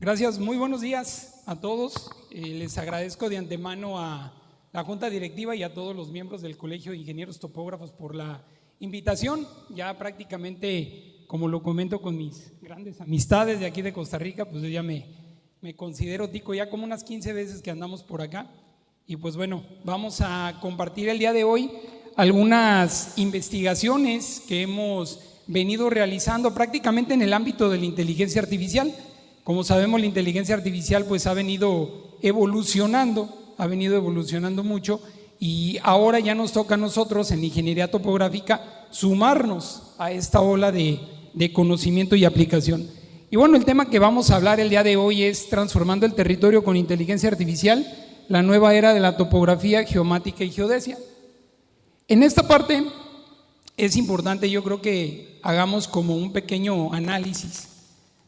Gracias, muy buenos días a todos. Les agradezco de antemano a la Junta Directiva y a todos los miembros del Colegio de Ingenieros Topógrafos por la invitación. Ya prácticamente, como lo comento con mis grandes amistades de aquí de Costa Rica, pues yo ya me considero tico, ya como unas 15 veces que andamos por acá. Y pues bueno, vamos a compartir el día de hoy algunas investigaciones que hemos venido realizando prácticamente en el ámbito de la inteligencia artificial. Como sabemos, la inteligencia artificial pues ha venido evolucionando mucho, y ahora ya nos toca a nosotros en ingeniería topográfica sumarnos a esta ola de conocimiento y aplicación. Y bueno, el tema que vamos a hablar el día de hoy es transformando el territorio con inteligencia artificial, la nueva era de la topografía geomática y geodesia. En esta parte es importante, yo creo que hagamos como un pequeño análisis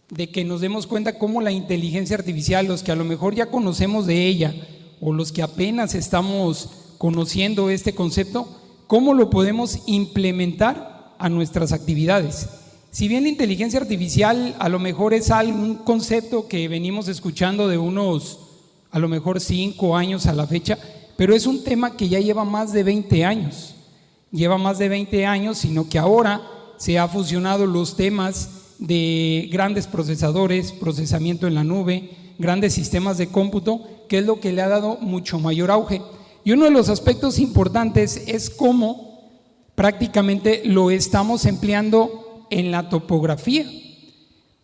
de que nos demos cuenta cómo la inteligencia artificial, los que a lo mejor ya conocemos de ella o los que apenas estamos conociendo este concepto, cómo lo podemos implementar a nuestras actividades. Si bien la inteligencia artificial a lo mejor es un concepto que venimos escuchando de unos a lo mejor 5 años a la fecha, pero es un tema que ya lleva más de 20 años, sino que ahora se ha fusionado los temas de grandes procesadores, procesamiento en la nube, grandes sistemas de cómputo, que es lo que le ha dado mucho mayor auge. Y uno de los aspectos importantes es cómo prácticamente lo estamos empleando en la topografía,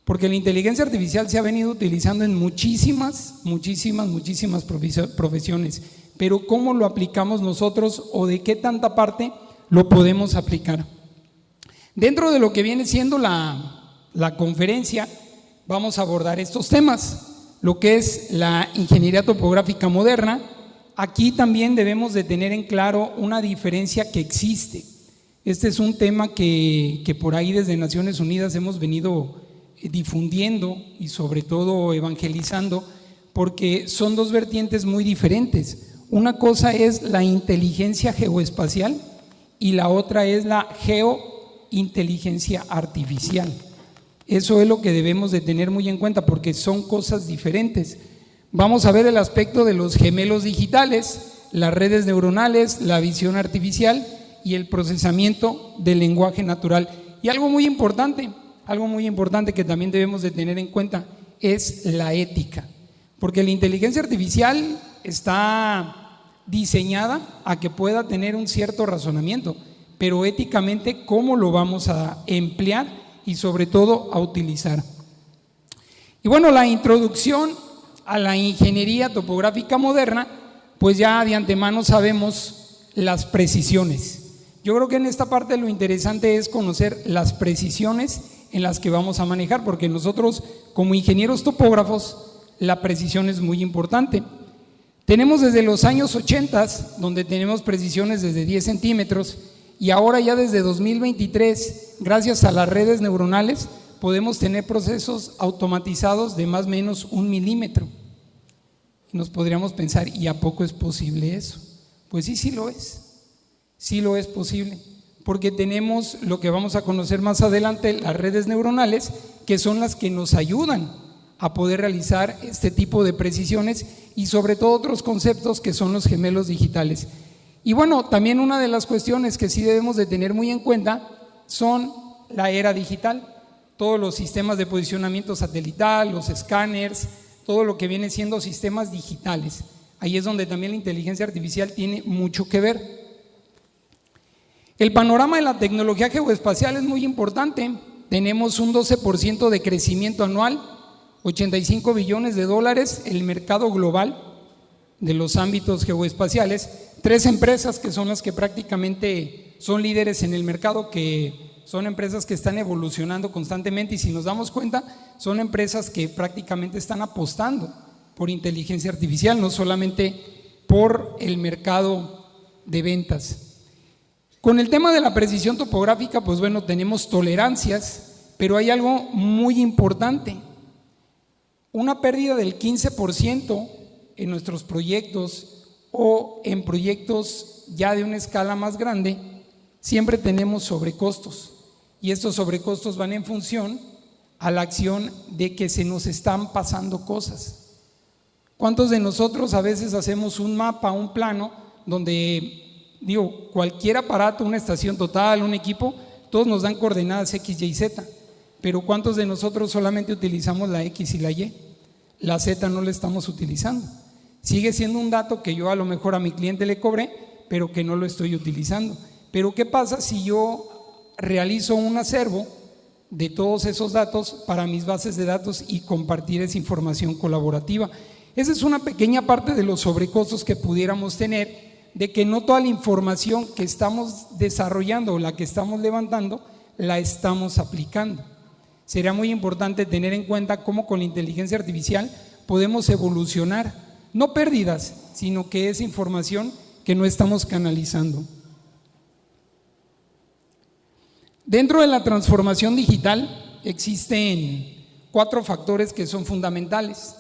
porque la inteligencia artificial se ha venido utilizando en muchísimas profesiones, pero cómo lo aplicamos nosotros o de qué tanta parte lo podemos aplicar. Dentro de lo que viene siendo la conferencia, vamos a abordar estos temas, lo que es la ingeniería topográfica moderna. Aquí también debemos de tener en claro una diferencia que existe. Este es un tema que por ahí desde Naciones Unidas hemos venido difundiendo y sobre todo evangelizando, porque son dos vertientes muy diferentes. Una cosa es la inteligencia geoespacial y la otra es la geointeligencia artificial. Eso es lo que debemos de tener muy en cuenta, porque son cosas diferentes. Vamos a ver el aspecto de los gemelos digitales, las redes neuronales, la visión artificial y el procesamiento del lenguaje natural. Y algo muy importante que también debemos de tener en cuenta es la ética, porque la inteligencia artificial está diseñada a que pueda tener un cierto razonamiento, pero éticamente, ¿cómo lo vamos a emplear y sobre todo a utilizar? Y bueno, la introducción a la ingeniería topográfica moderna, pues ya de antemano sabemos las precisiones. Yo creo que en esta parte lo interesante es conocer las precisiones en las que vamos a manejar, porque nosotros como ingenieros topógrafos la precisión es muy importante. Tenemos desde los años 80, donde tenemos precisiones desde 10 centímetros, y ahora ya desde 2023, gracias a las redes neuronales, podemos tener procesos automatizados de más o menos 1 milímetro. Nos podríamos pensar, ¿y a poco es posible eso? Pues sí lo es posible, porque tenemos lo que vamos a conocer más adelante, las redes neuronales, que son las que nos ayudan a poder realizar este tipo de precisiones y sobre todo otros conceptos que son los gemelos digitales. Y bueno, también una de las cuestiones que sí debemos de tener muy en cuenta son la era digital, todos los sistemas de posicionamiento satelital, los escáneres, todo lo que viene siendo sistemas digitales. Ahí es donde también la inteligencia artificial tiene mucho que ver. El panorama de la tecnología geoespacial es muy importante. Tenemos un 12% de crecimiento anual, 85 billones de dólares el mercado global de los ámbitos geoespaciales. 3 empresas que son las que prácticamente son líderes en el mercado, que son empresas que están evolucionando constantemente, y si nos damos cuenta son empresas que prácticamente están apostando por inteligencia artificial, no solamente por el mercado de ventas. Con el tema de la precisión topográfica, pues bueno, tenemos tolerancias, pero hay algo muy importante. Una pérdida del 15% en nuestros proyectos o en proyectos ya de una escala más grande, siempre tenemos sobrecostos, y estos sobrecostos van en función a la acción de que se nos están pasando cosas. ¿Cuántos de nosotros a veces hacemos un mapa, un plano, donde, cualquier aparato, una estación total, un equipo, todos nos dan coordenadas X, Y, Z, pero ¿cuántos de nosotros solamente utilizamos la X y la Y? La Z no la estamos utilizando. Sigue siendo un dato que yo a lo mejor a mi cliente le cobré, pero que no lo estoy utilizando. Pero ¿qué pasa si yo realizo un acervo de todos esos datos para mis bases de datos y compartir esa información colaborativa? Esa es una pequeña parte de los sobrecostos que pudiéramos tener, de que no toda la información que estamos desarrollando o la que estamos levantando la estamos aplicando. Sería muy importante tener en cuenta cómo con la inteligencia artificial podemos evolucionar, no pérdidas, sino que es información que no estamos canalizando. Dentro de la transformación digital existen 4 factores que son fundamentales.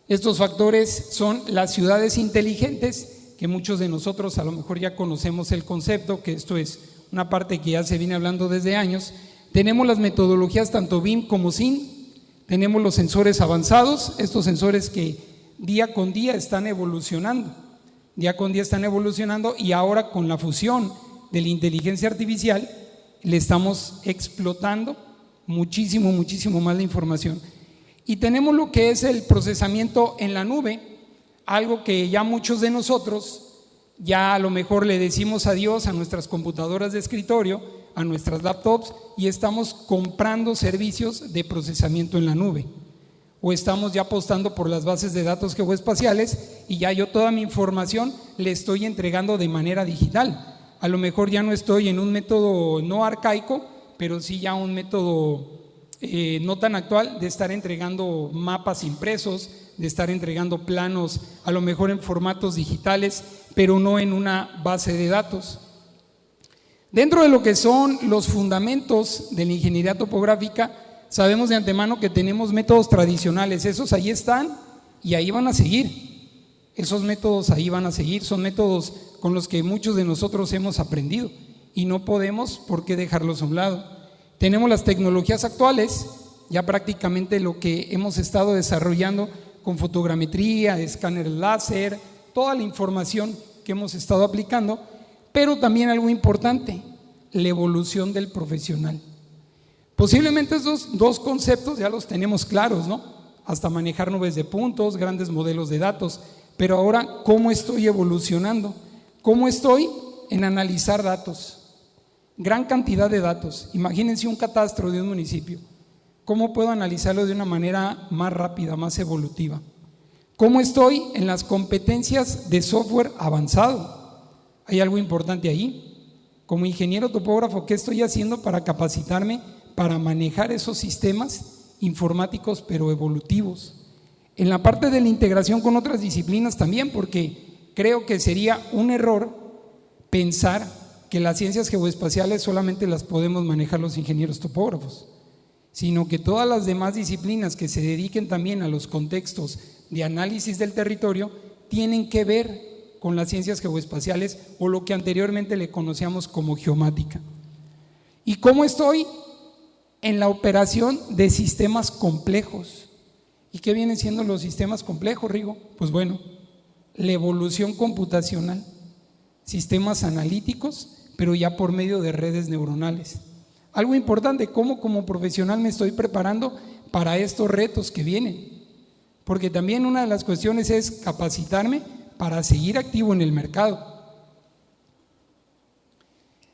Estos factores son las ciudades inteligentes, que muchos de nosotros a lo mejor ya conocemos el concepto, que esto es una parte que ya se viene hablando desde años. Tenemos las metodologías tanto BIM como SIM, tenemos los sensores avanzados, estos sensores que día con día están evolucionando, y ahora con la fusión de la inteligencia artificial le estamos explotando muchísimo más la información. Y tenemos lo que es el procesamiento en la nube, algo que ya muchos de nosotros ya a lo mejor le decimos adiós a nuestras computadoras de escritorio, a nuestras laptops, y estamos comprando servicios de procesamiento en la nube, o estamos ya apostando por las bases de datos geoespaciales y ya yo toda mi información le estoy entregando de manera digital. A lo mejor ya no estoy en un método no arcaico, pero sí ya un método no tan actual de estar entregando mapas impresos, de estar entregando planos a lo mejor en formatos digitales, pero no en una base de datos. Dentro de lo que son los fundamentos de la ingeniería topográfica, sabemos de antemano que tenemos métodos tradicionales, esos ahí están y ahí van a seguir. Esos métodos ahí van a seguir, son métodos con los que muchos de nosotros hemos aprendido y no podemos por qué dejarlos a un lado. Tenemos las tecnologías actuales, ya prácticamente lo que hemos estado desarrollando con fotogrametría, escáner láser, toda la información que hemos estado aplicando, pero también algo importante, la evolución del profesional. Posiblemente esos 2 conceptos ya los tenemos claros, ¿no? Hasta manejar nubes de puntos, grandes modelos de datos, pero ahora, ¿cómo estoy evolucionando? ¿Cómo estoy en analizar datos? Gran cantidad de datos. Imagínense un catastro de un municipio. ¿Cómo puedo analizarlo de una manera más rápida, más evolutiva? ¿Cómo estoy en las competencias de software avanzado? Hay algo importante ahí. Como ingeniero topógrafo, ¿qué estoy haciendo para capacitarme para manejar esos sistemas informáticos pero evolutivos? En la parte de la integración con otras disciplinas también, porque creo que sería un error pensar que las ciencias geoespaciales solamente las podemos manejar los ingenieros topógrafos, sino que todas las demás disciplinas que se dediquen también a los contextos de análisis del territorio tienen que ver con las ciencias geoespaciales o lo que anteriormente le conocíamos como geomática. ¿Y cómo estoy en la operación de sistemas complejos? ¿Y qué vienen siendo los sistemas complejos, Rigo? Pues bueno, la evolución computacional, sistemas analíticos, pero ya por medio de redes neuronales. Algo importante, cómo como profesional me estoy preparando para estos retos que vienen, porque también una de las cuestiones es capacitarme para seguir activo en el mercado.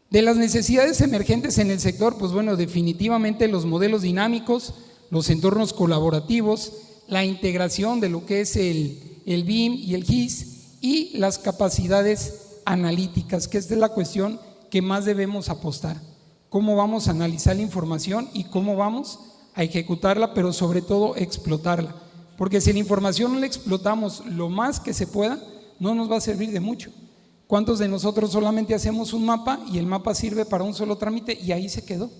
De las necesidades emergentes en el sector, pues bueno, definitivamente los modelos dinámicos, los entornos colaborativos, la integración de lo que es el BIM y el GIS y las capacidades analíticas, que esta es la cuestión que más debemos apostar. Cómo vamos a analizar la información y cómo vamos a ejecutarla, pero sobre todo explotarla. Porque si la información no la explotamos lo más que se pueda, no nos va a servir de mucho. ¿Cuántos de nosotros solamente hacemos un mapa y el mapa sirve para un solo trámite y ahí se quedó?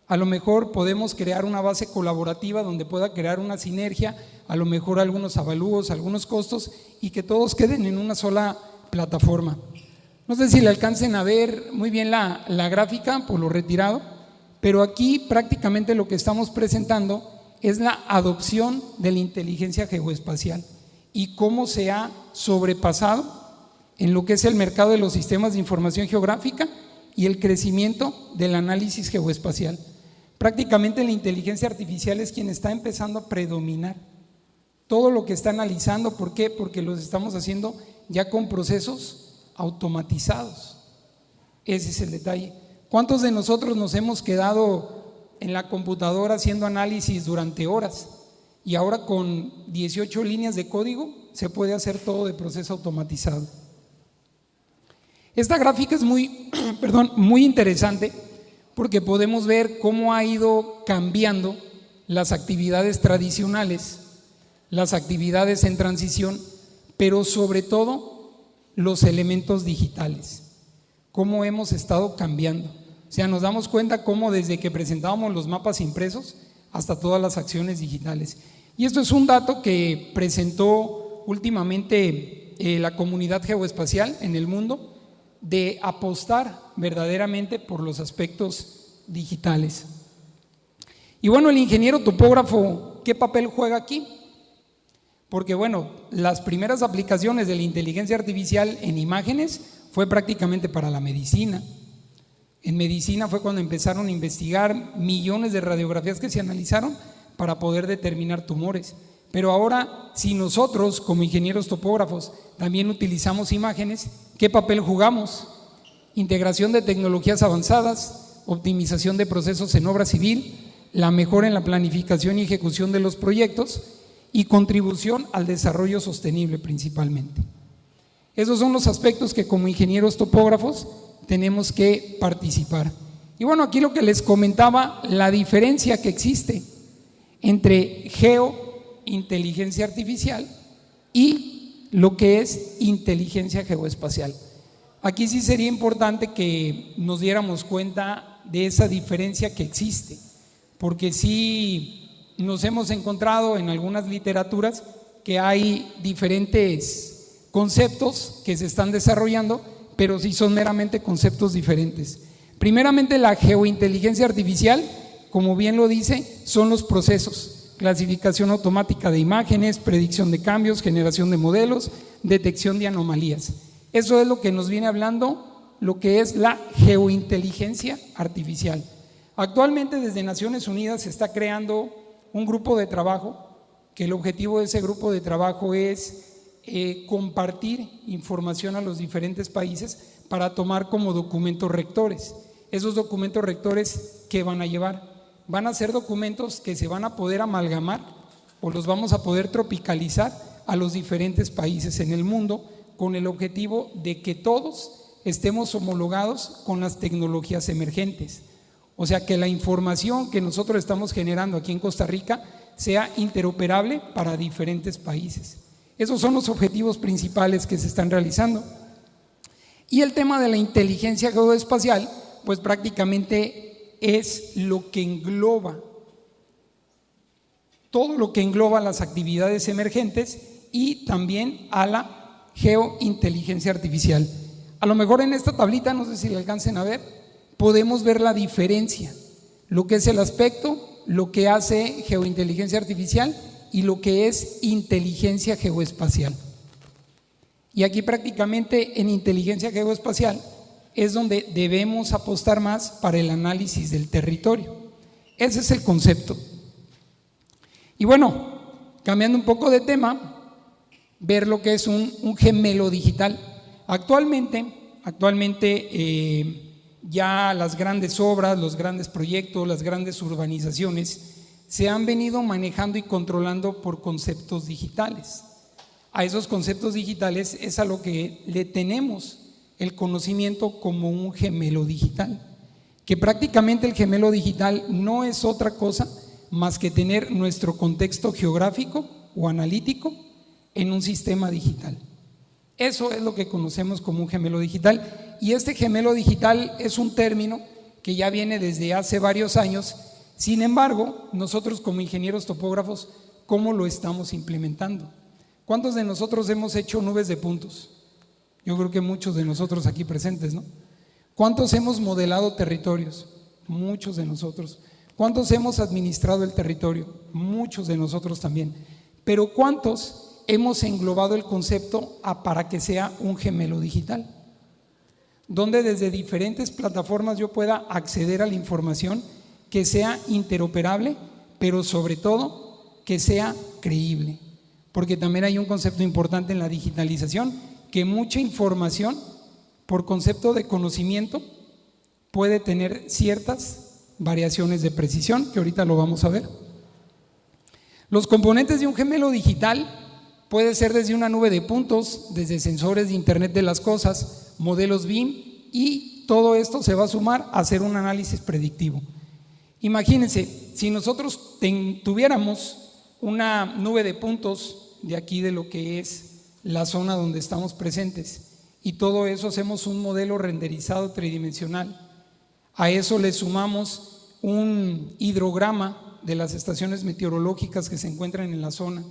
A lo mejor podemos crear una base colaborativa donde pueda crear una sinergia, a lo mejor algunos avalúos, algunos costos y que todos queden en una sola plataforma. No sé si le alcancen a ver muy bien la gráfica por lo retirado, pero aquí prácticamente lo que estamos presentando es la adopción de la inteligencia geoespacial y cómo se ha sobrepasado en lo que es el mercado de los sistemas de información geográfica y el crecimiento del análisis geoespacial. Prácticamente la inteligencia artificial es quien está empezando a predominar todo lo que está analizando. ¿Por qué? Porque los estamos haciendo ya con procesos automatizados. Ese es el detalle. ¿Cuántos de nosotros nos hemos quedado en la computadora haciendo análisis durante horas? Y ahora con 18 líneas de código se puede hacer todo de proceso automatizado. Esta gráfica es muy interesante porque podemos ver cómo ha ido cambiando las actividades tradicionales, las actividades en transición, pero sobre todo los elementos digitales, cómo hemos estado cambiando. O sea, nos damos cuenta cómo desde que presentábamos los mapas impresos hasta todas las acciones digitales. Y esto es un dato que presentó últimamente la comunidad geoespacial en el mundo, de apostar verdaderamente por los aspectos digitales. Y bueno, el ingeniero topógrafo, ¿qué papel juega aquí? Porque bueno, las primeras aplicaciones de la inteligencia artificial en imágenes fue prácticamente para la medicina. En medicina fue cuando empezaron a investigar millones de radiografías que se analizaron para poder determinar tumores. Pero ahora, si nosotros como ingenieros topógrafos también utilizamos imágenes, ¿qué papel jugamos? Integración de tecnologías avanzadas, optimización de procesos en obra civil, la mejora en la planificación y ejecución de los proyectos y contribución al desarrollo sostenible principalmente. Esos son los aspectos que como ingenieros topógrafos tenemos que participar. Y bueno, aquí lo que les comentaba, la diferencia que existe entre geointeligencia artificial y lo que es inteligencia geoespacial. Aquí sí sería importante que nos diéramos cuenta de esa diferencia que existe, porque sí nos hemos encontrado en algunas literaturas que hay diferentes conceptos que se están desarrollando, pero sí son meramente conceptos diferentes. Primeramente, la geointeligencia artificial, como bien lo dice, son los procesos: clasificación automática de imágenes, predicción de cambios, generación de modelos, detección de anomalías. Eso es lo que nos viene hablando lo que es la geointeligencia artificial. Actualmente desde Naciones Unidas se está creando un grupo de trabajo, que el objetivo de ese grupo de trabajo es compartir información a los diferentes países para tomar como documentos rectores. Esos documentos rectores, ¿qué van a llevar? Van a ser documentos que se van a poder amalgamar o los vamos a poder tropicalizar a los diferentes países en el mundo, con el objetivo de que todos estemos homologados con las tecnologías emergentes. O sea, que la información que nosotros estamos generando aquí en Costa Rica sea interoperable para diferentes países. Esos son los objetivos principales que se están realizando. Y el tema de la inteligencia geoespacial, pues prácticamente es lo que engloba, todo lo que engloba las actividades emergentes y también a la geointeligencia artificial. A lo mejor en esta tablita, no sé si la alcancen a ver, podemos ver la diferencia, lo que es el aspecto, lo que hace geointeligencia artificial y lo que es inteligencia geoespacial. Y aquí prácticamente en inteligencia geoespacial es donde debemos apostar más para el análisis del territorio. Ese es el concepto. Y bueno, cambiando un poco de tema, ver lo que es un gemelo digital. Actualmente ya las grandes obras, los grandes proyectos, las grandes urbanizaciones se han venido manejando y controlando por conceptos digitales. A esos conceptos digitales es a lo que le tenemos el conocimiento como un gemelo digital, que prácticamente el gemelo digital no es otra cosa más que tener nuestro contexto geográfico o analítico en un sistema digital. Eso es lo que conocemos como un gemelo digital, y este gemelo digital es un término que ya viene desde hace varios años. Sin embargo, nosotros como ingenieros topógrafos, ¿cómo lo estamos implementando? ¿Cuántos de nosotros hemos hecho nubes de puntos? Yo creo que muchos de nosotros aquí presentes, ¿no? ¿Cuántos hemos modelado territorios? Muchos de nosotros. ¿Cuántos hemos administrado el territorio? Muchos de nosotros también. Pero ¿cuántos hemos englobado el concepto para que sea un gemelo digital? Donde desde diferentes plataformas yo pueda acceder a la información que sea interoperable, pero sobre todo que sea creíble. Porque también hay un concepto importante en la digitalización, que mucha información, por concepto de conocimiento, puede tener ciertas variaciones de precisión, que ahorita lo vamos a ver. Los componentes de un gemelo digital puede ser desde una nube de puntos, desde sensores de Internet de las cosas, modelos BIM, y todo esto se va a sumar a hacer un análisis predictivo. Imagínense, si nosotros tuviéramos una nube de puntos de aquí de lo que es la zona donde estamos presentes, y todo eso hacemos un modelo renderizado tridimensional, a eso le sumamos un hidrograma de las estaciones meteorológicas que se encuentran en la zona,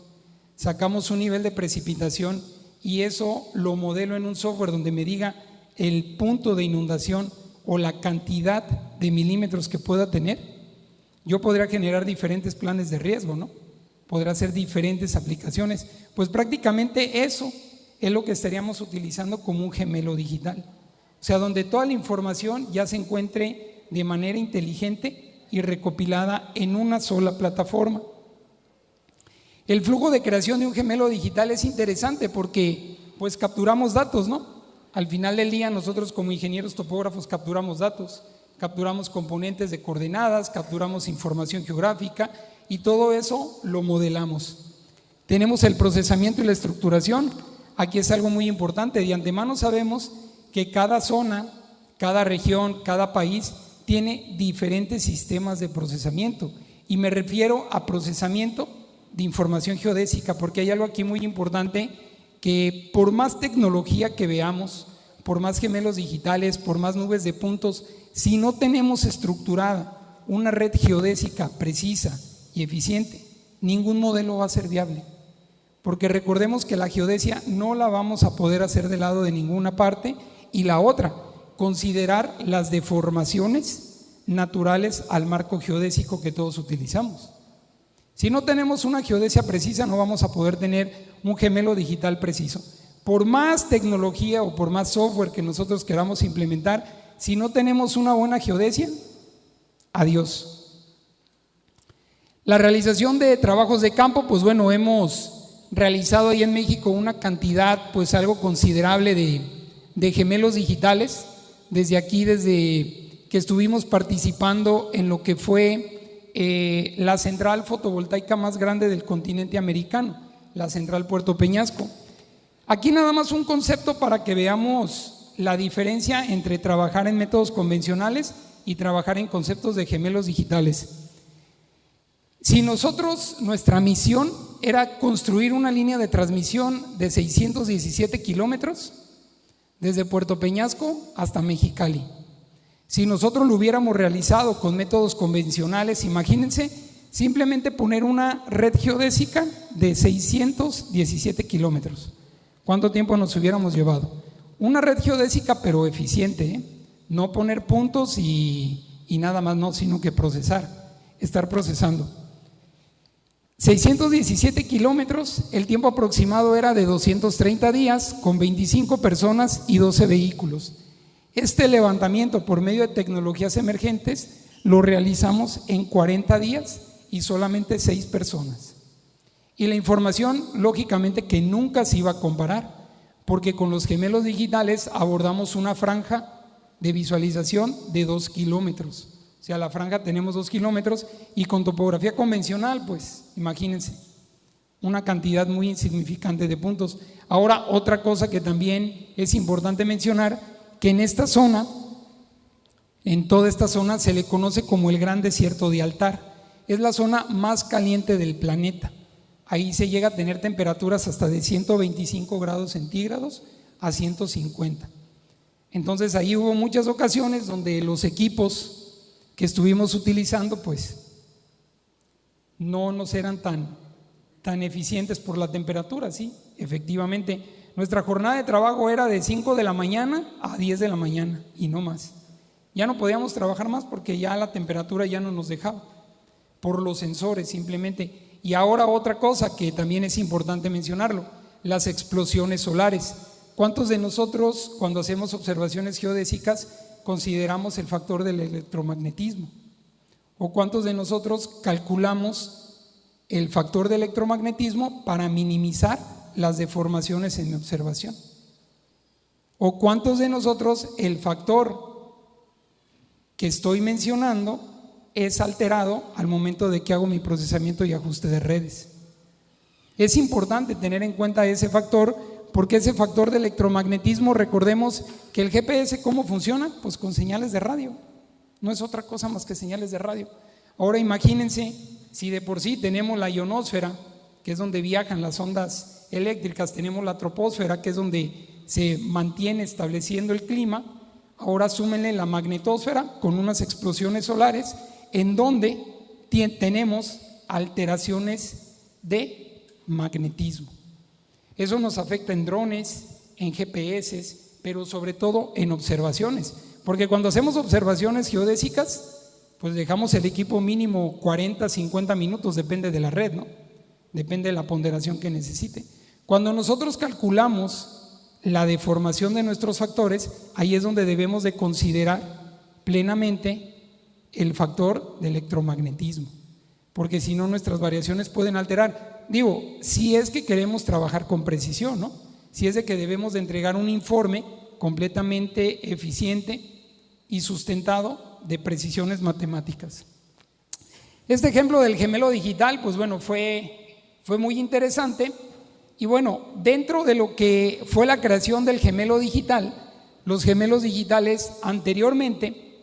sacamos un nivel de precipitación y eso lo modelo en un software donde me diga el punto de inundación o la cantidad de milímetros que pueda tener. Yo podría generar diferentes planes de riesgo, ¿no? Podrá hacer diferentes aplicaciones. Pues prácticamente eso es lo que estaríamos utilizando como un gemelo digital. O sea, donde toda la información ya se encuentre de manera inteligente y recopilada en una sola plataforma. El flujo de creación de un gemelo digital es interesante porque pues capturamos datos, ¿no? Al final del día nosotros como ingenieros topógrafos capturamos datos, capturamos componentes de coordenadas, capturamos información geográfica y todo eso lo modelamos. Tenemos el procesamiento y la estructuración. Aquí es algo muy importante. De antemano sabemos que cada zona, cada región, cada país tiene diferentes sistemas de procesamiento y me refiero a procesamiento de información geodésica, porque hay algo aquí muy importante, que por más tecnología que veamos, por más gemelos digitales, por más nubes de puntos, si no tenemos estructurada una red geodésica precisa y eficiente, ningún modelo va a ser viable. Porque recordemos que la geodesia no la vamos a poder hacer de lado de ninguna parte. Y la otra, considerar las deformaciones naturales al marco geodésico que todos utilizamos. Si no tenemos una geodesia precisa, no vamos a poder tener un gemelo digital preciso. Por más tecnología o por más software que nosotros queramos implementar, si no tenemos una buena geodesia, adiós. La realización de trabajos de campo, pues bueno, hemos realizado ahí en México una cantidad, pues algo considerable de gemelos digitales, desde aquí, desde que estuvimos participando en lo que fue la central fotovoltaica más grande del continente americano, la central Puerto Peñasco. Aquí nada más un concepto para que veamos la diferencia entre trabajar en métodos convencionales y trabajar en conceptos de gemelos digitales. Si nosotros, nuestra misión era construir una línea de transmisión de 617 kilómetros, desde Puerto Peñasco hasta Mexicali. Si nosotros lo hubiéramos realizado con métodos convencionales, imagínense, simplemente poner una red geodésica de 617 kilómetros. ¿Cuánto tiempo nos hubiéramos llevado? Una red geodésica pero eficiente, ¿eh? No poner puntos y nada más, no, sino que procesar, estar procesando. 617 kilómetros, el tiempo aproximado era de 230 días con 25 personas y 12 vehículos. Este levantamiento por medio de tecnologías emergentes lo realizamos en 40 días y solamente 6 personas. Y la información, lógicamente, que nunca se iba a comparar, porque con los gemelos digitales abordamos una franja de visualización de 2 kilómetros. O sea, la franja tenemos 2 kilómetros y con topografía convencional, pues imagínense, una cantidad muy insignificante de puntos. Ahora, otra cosa que también es importante mencionar, que en esta zona, en toda esta zona se le conoce como el Gran Desierto de Altar. Es la zona más caliente del planeta. Ahí se llega a tener temperaturas hasta de 125 grados centígrados a 150. Entonces ahí hubo muchas ocasiones donde los equipos que estuvimos utilizando pues no nos eran tan eficientes por la temperatura, sí, efectivamente. Nuestra jornada de trabajo era de 5 de la mañana a 10 de la mañana y no más. Ya no podíamos trabajar más porque ya la temperatura ya no nos dejaba, por los sensores simplemente. Y ahora otra cosa que también es importante mencionarlo, las explosiones solares. ¿Cuántos de nosotros cuando hacemos observaciones geodésicas consideramos el factor del electromagnetismo? ¿O cuántos de nosotros calculamos el factor de electromagnetismo para minimizar las deformaciones en mi observación? ¿O cuántos de nosotros el factor que estoy mencionando es alterado al momento de que hago mi procesamiento y ajuste de redes? Es importante tener en cuenta ese factor, porque ese factor de electromagnetismo, recordemos que el GPS, ¿cómo funciona? Pues con señales de radio, no es otra cosa más que señales de radio. Ahora imagínense, si de por sí tenemos la ionosfera, que es donde viajan las ondas eléctricas, tenemos la troposfera, que es donde se mantiene estableciendo el clima, ahora súmenle la magnetosfera con unas explosiones solares en donde tenemos alteraciones de magnetismo. Eso nos afecta en drones, en GPS, pero sobre todo en observaciones, porque cuando hacemos observaciones geodésicas, pues dejamos el equipo mínimo 40, 50 minutos, depende de la red, ¿no? Depende de la ponderación que necesite. Cuando nosotros calculamos la deformación de nuestros factores, ahí es donde debemos de considerar plenamente el factor de electromagnetismo, porque si no nuestras variaciones pueden alterar. Digo, si es que queremos trabajar con precisión, ¿no? Si es de que debemos de entregar un informe completamente eficiente y sustentado de precisiones matemáticas. Este ejemplo del gemelo digital, pues bueno, fue muy interesante. Y bueno, dentro de lo que fue la creación del gemelo digital, los gemelos digitales anteriormente,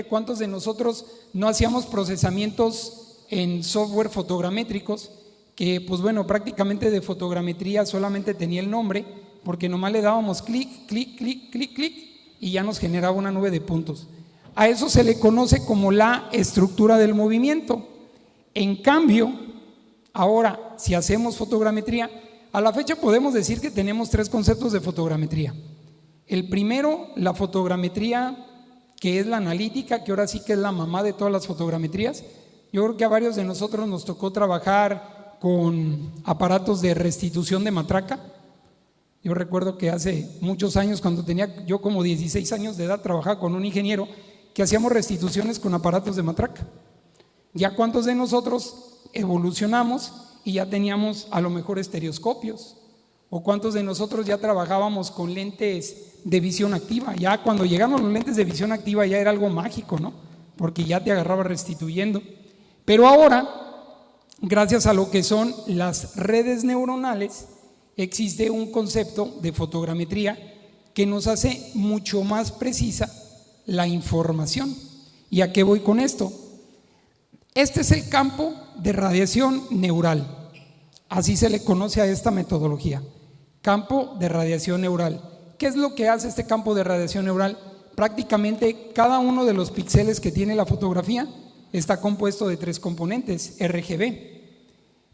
¿cuántos de nosotros no hacíamos procesamientos en software fotogramétricos? Que pues bueno, prácticamente de fotogrametría solamente tenía el nombre, porque nomás le dábamos clic, clic, clic, clic, clic y ya nos generaba una nube de puntos. A eso se le conoce como la estructura del movimiento. En cambio, ahora, si hacemos fotogrametría, a la fecha podemos decir que tenemos tres conceptos de fotogrametría. El primero, la fotogrametría que es la analítica, que ahora sí que es la mamá de todas las fotogrametrías. Yo creo que a varios de nosotros nos tocó trabajar con aparatos de restitución de matraca. Yo recuerdo que hace muchos años, cuando tenía yo como 16 años de edad, trabajaba con un ingeniero que hacíamos restituciones con aparatos de matraca. Ya cuántos de nosotros evolucionamos y ya teníamos a lo mejor estereoscopios, o cuántos de nosotros ya trabajábamos con lentes de visión activa. Ya cuando llegamos los lentes de visión activa ya era algo mágico, ¿no? Porque ya te agarraba restituyendo. Pero ahora, gracias a lo que son las redes neuronales, existe un concepto de fotogrametría que nos hace mucho más precisa la información. ¿Y a qué voy con esto? Este es el campo de radiación neural, así se le conoce a esta metodología, campo de radiación neural. ¿Qué es lo que hace este campo de radiación neural? Prácticamente cada uno de los píxeles que tiene la fotografía está compuesto de tres componentes, RGB.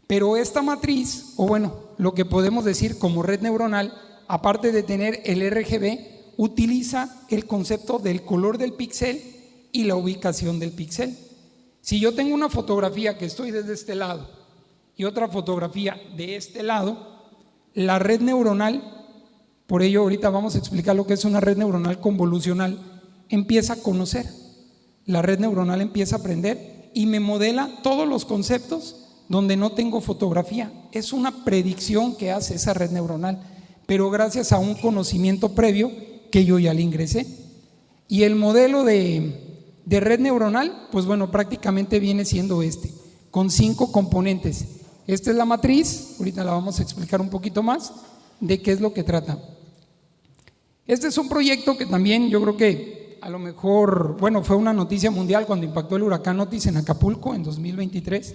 Pero esta matriz, o bueno, lo que podemos decir como red neuronal, aparte de tener el RGB, utiliza el concepto del color del píxel y la ubicación del píxel. Si yo tengo una fotografía que estoy desde este lado y otra fotografía de este lado, la red neuronal, por ello ahorita vamos a explicar lo que es una red neuronal convolucional, empieza a conocer. La red neuronal empieza a aprender y me modela todos los conceptos donde no tengo fotografía. Es una predicción que hace esa red neuronal, pero gracias a un conocimiento previo que yo ya le ingresé. Y el modelo de red neuronal, pues bueno, prácticamente viene siendo con 5 componentes. Esta es la matriz, ahorita la vamos a explicar un poquito más de qué es lo que trata. Este es un proyecto que también yo creo que a lo mejor, bueno, fue una noticia mundial cuando impactó el huracán Otis en Acapulco en 2023,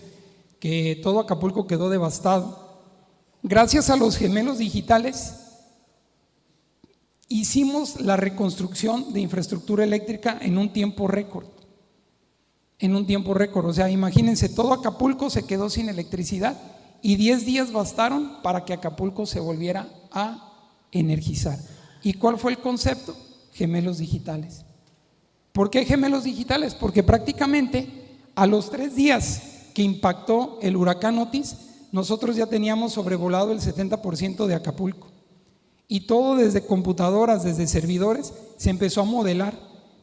que todo Acapulco quedó devastado. Gracias a los gemelos digitales hicimos la reconstrucción de infraestructura eléctrica en un tiempo récord. O sea, imagínense, todo Acapulco se quedó sin electricidad y 10 días bastaron para que Acapulco se volviera a energizar. ¿Y cuál fue el concepto? Gemelos digitales. ¿Por qué gemelos digitales? Porque prácticamente a los 3 días que impactó el huracán Otis, nosotros ya teníamos sobrevolado el 70% de Acapulco. Y todo desde computadoras, desde servidores, se empezó a modelar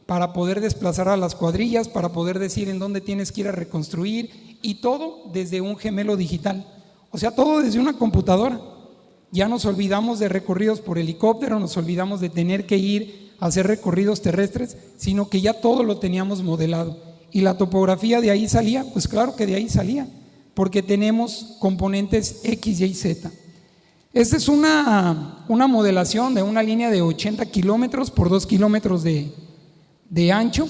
para poder desplazar a las cuadrillas, para poder decir en dónde tienes que ir a reconstruir, y todo desde un gemelo digital. O sea, todo desde una computadora. Ya nos olvidamos de recorridos por helicóptero, nos olvidamos de tener que ir a hacer recorridos terrestres, sino que ya todo lo teníamos modelado. ¿Y la topografía de ahí salía? Pues claro que de ahí salía, porque tenemos componentes X, Y, Z. Esta es una modelación de una línea de 80 kilómetros por 2 kilómetros de ancho,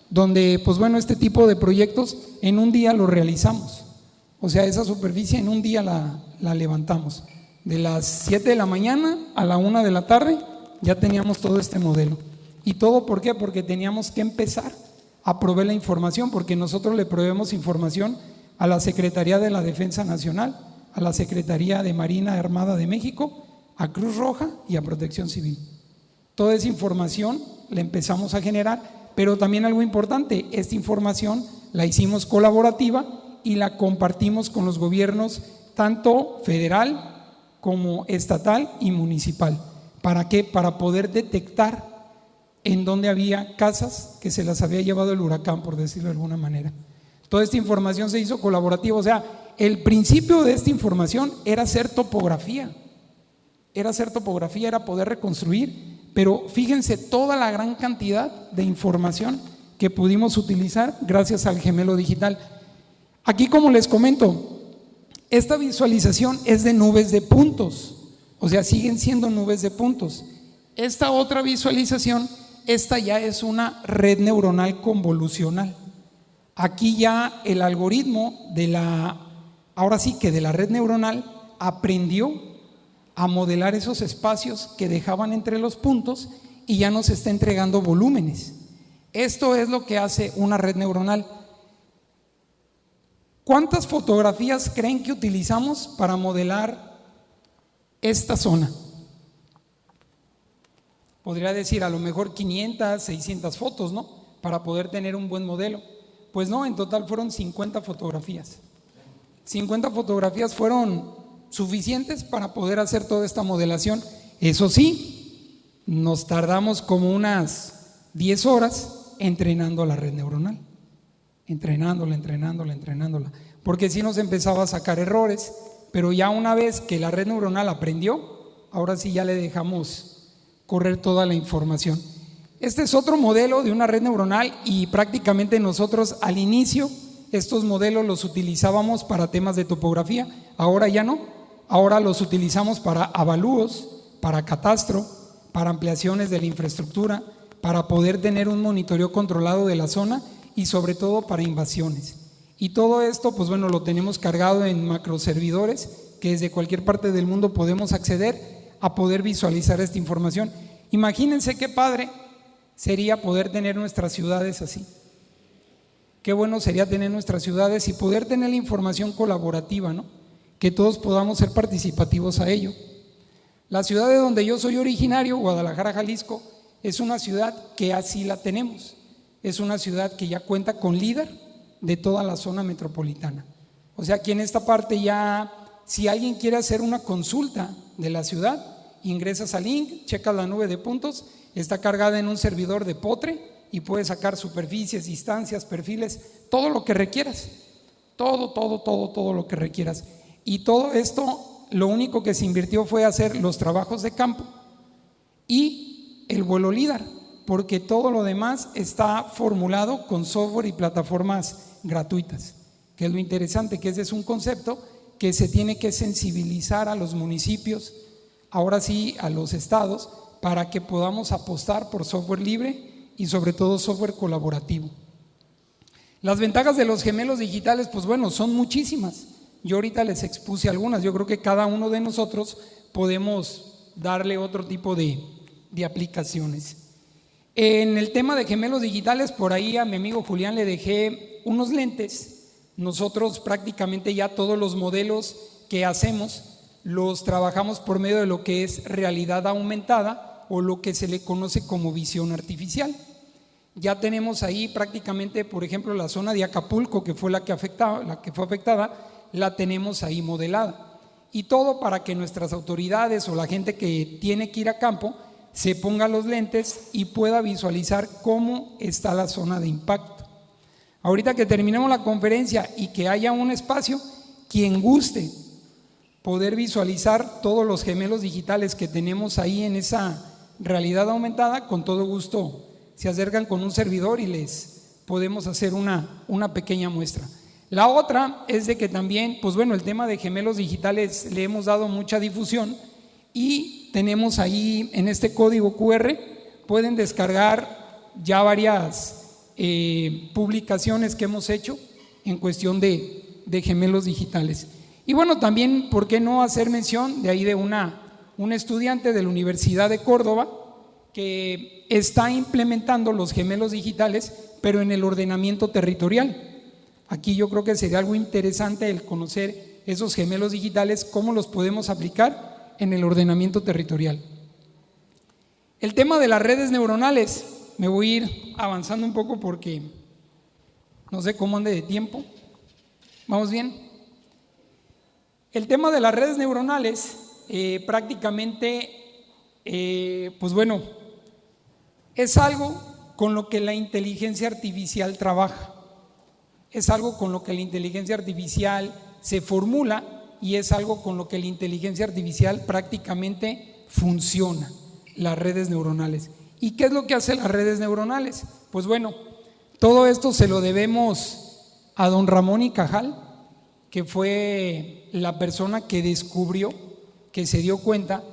donde pues bueno, este tipo de proyectos en un día lo realizamos. O sea, esa superficie en un día la levantamos. De las 7 de la mañana a la 1 de la tarde ya teníamos todo este modelo. ¿Y todo por qué? Porque teníamos que empezar a proveer la información, porque nosotros le proveemos información a la Secretaría de la Defensa Nacional, a la Secretaría de Marina Armada de México, a Cruz Roja y a Protección Civil. Toda esa información la empezamos a generar, pero también algo importante, esta información la hicimos colaborativa y la compartimos con los gobiernos tanto federal como estatal y municipal. ¿Para qué? Para poder detectar en dónde había casas que se las había llevado el huracán, por decirlo de alguna manera. Toda esta información se hizo colaborativa. O sea, el principio de esta información era hacer topografía, era poder reconstruir, pero fíjense toda la gran cantidad de información que pudimos utilizar gracias al gemelo digital. Aquí, como les comento, esta visualización es de nubes de puntos, o sea, siguen siendo nubes de puntos. Esta otra visualización, esta ya es una red neuronal convolucional. Aquí ya el algoritmo ahora sí que de la red neuronal aprendió a modelar esos espacios que dejaban entre los puntos y ya nos está entregando volúmenes. Esto es lo que hace una red neuronal. ¿Cuántas fotografías creen que utilizamos para modelar esta zona? Podría decir a lo mejor 500, 600 fotos, ¿no? Para poder tener un buen modelo. Pues no, en total fueron 50 fotografías. 50 fotografías fueron suficientes para poder hacer toda esta modelación. Eso sí, nos tardamos como unas 10 horas entrenando la red neuronal. Entrenándola, porque sí nos empezaba a sacar errores, pero ya una vez que la red neuronal aprendió, ahora sí ya le dejamos correr toda la información. Este es otro modelo de una red neuronal y prácticamente nosotros al inicio estos modelos los utilizábamos para temas de topografía, ahora ya no, ahora los utilizamos para avalúos, para catastro, para ampliaciones de la infraestructura, para poder tener un monitoreo controlado de la zona y sobre todo para invasiones. Y todo esto, pues bueno, lo tenemos cargado en macroservidores que desde cualquier parte del mundo podemos acceder a poder visualizar esta información. Imagínense qué padre sería poder tener nuestras ciudades así. Qué bueno sería tener nuestras ciudades y poder tener la información colaborativa, ¿no? Que todos podamos ser participativos a ello. La ciudad de donde yo soy originario, Guadalajara, Jalisco, es una ciudad que así la tenemos. Es una ciudad que ya cuenta con líder de toda la zona metropolitana. O sea, aquí en esta parte ya, si alguien quiere hacer una consulta de la ciudad, ingresas al link, checas la nube de puntos, está cargada en un servidor de Potre y puedes sacar superficies, distancias, perfiles, todo lo que requieras, todo lo que requieras. Y todo esto, lo único que se invirtió fue hacer los trabajos de campo y el vuelo LIDAR, porque todo lo demás está formulado con software y plataformas gratuitas, que es lo interesante, que ese es un concepto que se tiene que sensibilizar a los municipios, ahora sí a los estados, para que podamos apostar por software libre y sobre todo software colaborativo. Las ventajas de los gemelos digitales, pues bueno, son muchísimas. Yo ahorita les expuse algunas, yo creo que cada uno de nosotros podemos darle otro tipo de aplicaciones. En el tema de gemelos digitales, por ahí a mi amigo Julián le dejé unos lentes. Nosotros prácticamente ya todos los modelos que hacemos los trabajamos por medio de lo que es realidad aumentada o lo que se le conoce como visión artificial. Ya tenemos ahí prácticamente, por ejemplo, la zona de Acapulco, que fue la que fue afectada, la tenemos ahí modelada. Y todo para que nuestras autoridades o la gente que tiene que ir a campo se ponga los lentes y pueda visualizar cómo está la zona de impacto. Ahorita que terminemos la conferencia y que haya un espacio, quien guste poder visualizar todos los gemelos digitales que tenemos ahí en esa realidad aumentada, con todo gusto se acercan con un servidor y les podemos hacer una pequeña muestra. La otra es de que también, pues bueno, el tema de gemelos digitales le hemos dado mucha difusión y tenemos ahí en este código QR, pueden descargar ya varias publicaciones que hemos hecho en cuestión de gemelos digitales. Y bueno, también, ¿por qué no hacer mención de ahí de un estudiante de la Universidad de Córdoba que está implementando los gemelos digitales, pero en el ordenamiento territorial? Aquí yo creo que sería algo interesante el conocer esos gemelos digitales, cómo los podemos aplicar en el ordenamiento territorial. El tema de las redes neuronales, me voy a ir avanzando un poco porque no sé cómo ande de tiempo. ¿Vamos bien? El tema de las redes neuronales prácticamente, pues bueno, es algo con lo que la inteligencia artificial trabaja, es algo con lo que la inteligencia artificial se formula y es algo con lo que la inteligencia artificial prácticamente funciona, las redes neuronales. ¿Y qué es lo que hacen las redes neuronales? Pues bueno, todo esto se lo debemos a don Ramón y Cajal, que fue la persona que descubrió, que se dio cuenta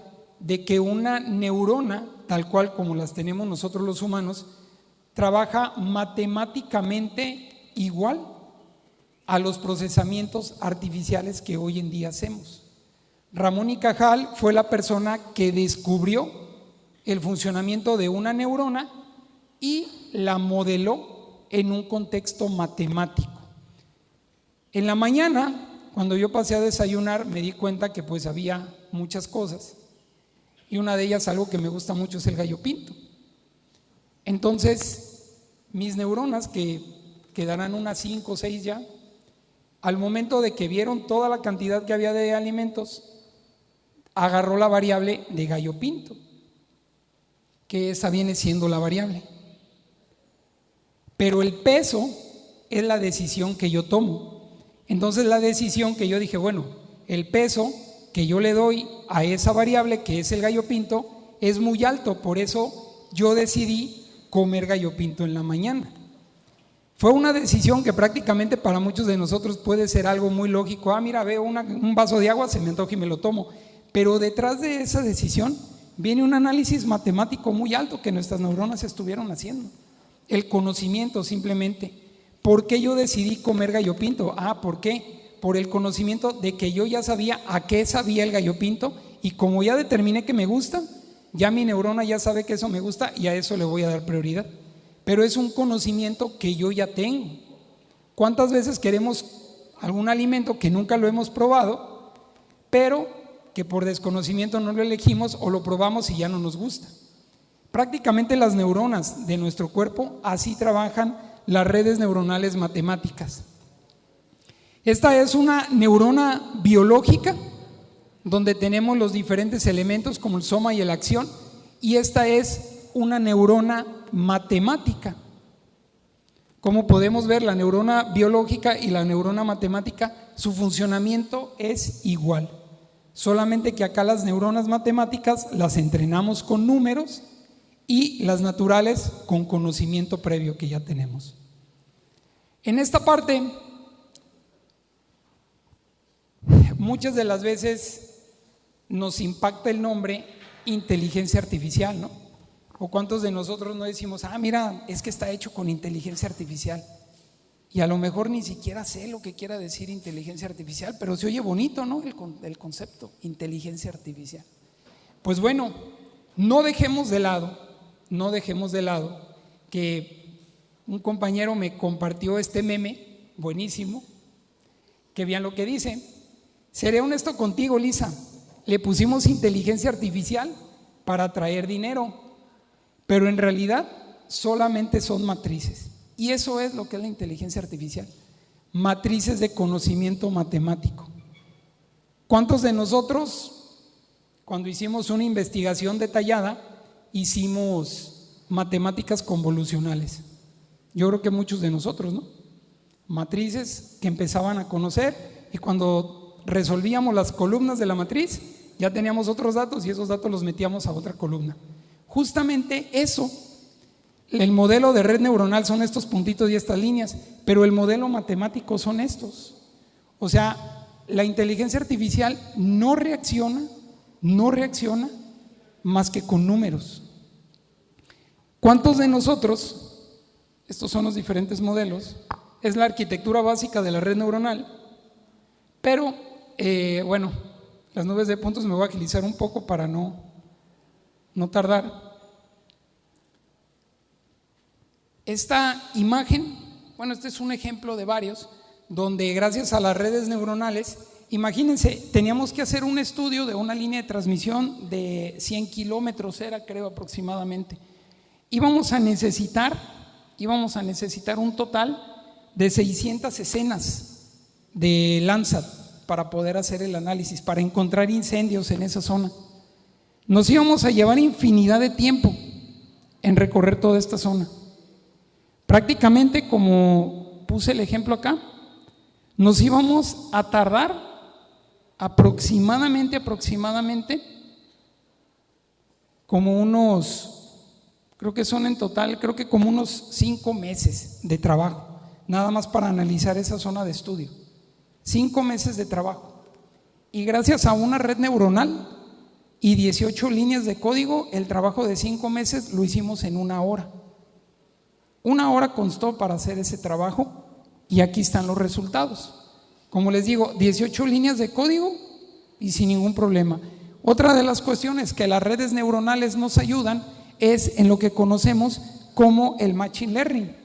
de que una neurona, tal cual como las tenemos nosotros los humanos, trabaja matemáticamente igual a los procesamientos artificiales que hoy en día hacemos. Ramón y Cajal fue la persona que descubrió el funcionamiento de una neurona y la modeló en un contexto matemático. En la mañana, cuando yo pasé a desayunar, me di cuenta que pues había muchas cosas y una de ellas, algo que me gusta mucho, es el gallo pinto. Entonces mis neuronas, que quedarán unas 5 o 6 ya, al momento de que vieron toda la cantidad que había de alimentos, agarró la variable de gallo pinto, que esa viene siendo la variable. Pero el peso es la decisión que yo tomo. Entonces la decisión que yo dije, bueno, el peso que yo le doy a esa variable, que es el gallo pinto, es muy alto, por eso yo decidí comer gallo pinto en la mañana. Fue una decisión que prácticamente para muchos de nosotros puede ser algo muy lógico. Mira, veo un vaso de agua, se me antoja y me lo tomo. Pero detrás de esa decisión viene un análisis matemático muy alto que nuestras neuronas estuvieron haciendo. El conocimiento simplemente. ¿Por qué yo decidí comer gallo pinto? ¿Por qué? Por el conocimiento de que yo ya sabía a qué sabía el gallo pinto, y como ya determiné que me gusta, ya mi neurona ya sabe que eso me gusta y a eso le voy a dar prioridad. Pero es un conocimiento que yo ya tengo. ¿Cuántas veces queremos algún alimento que nunca lo hemos probado, pero que por desconocimiento no lo elegimos o lo probamos y ya no nos gusta? Prácticamente las neuronas de nuestro cuerpo así trabajan las redes neuronales matemáticas. Esta es una neurona biológica donde tenemos los diferentes elementos como el soma y la acción, y esta es una neurona matemática. Como podemos ver, la neurona biológica y la neurona matemática, su funcionamiento es igual, solamente que acá las neuronas matemáticas las entrenamos con números y las naturales con conocimiento previo que ya tenemos. En esta parte, muchas de las veces nos impacta el nombre inteligencia artificial, ¿no? ¿O cuántos de nosotros no decimos, mira, es que está hecho con inteligencia artificial? Y a lo mejor ni siquiera sé lo que quiera decir inteligencia artificial, pero se oye bonito, ¿no? El concepto, inteligencia artificial. Pues bueno, no dejemos de lado que un compañero me compartió este meme buenísimo, que vean lo que dice. Seré honesto contigo, Lisa, le pusimos inteligencia artificial para traer dinero, pero en realidad solamente son matrices. Y eso es lo que es la inteligencia artificial, matrices de conocimiento matemático. ¿Cuántos de nosotros, cuando hicimos una investigación detallada, hicimos matemáticas convolucionales? Yo creo que muchos de nosotros, ¿no? Matrices que empezaban a conocer, y cuando resolvíamos las columnas de la matriz, ya teníamos otros datos y esos datos los metíamos a otra columna. Justamente eso, el modelo de red neuronal son estos puntitos y estas líneas, pero el modelo matemático son estos. O sea, la inteligencia artificial no reacciona más que con números. ¿Cuántos de nosotros, estos son los diferentes modelos, es la arquitectura básica de la red neuronal, pero bueno, las nubes de puntos me voy a agilizar un poco para no tardar. Esta imagen, bueno, este es un ejemplo de varios, donde gracias a las redes neuronales, imagínense, teníamos que hacer un estudio de una línea de transmisión de 100 kilómetros, era creo aproximadamente. Íbamos a necesitar un total de 600 escenas de Landsat para poder hacer el análisis, para encontrar incendios en esa zona. Nos íbamos a llevar infinidad de tiempo en recorrer toda esta zona. Prácticamente, como puse el ejemplo acá, nos íbamos a tardar aproximadamente como unos, creo que son en total, creo que como unos 5 meses de trabajo, nada más para analizar esa zona de estudio. 5 meses de trabajo. Y gracias a una red neuronal y 18 líneas de código, el trabajo de 5 meses lo hicimos en 1 hora. 1 hora constó para hacer ese trabajo y aquí están los resultados. Como les digo, 18 líneas de código y sin ningún problema. Otra de las cuestiones que las redes neuronales nos ayudan es en lo que conocemos como el machine learning,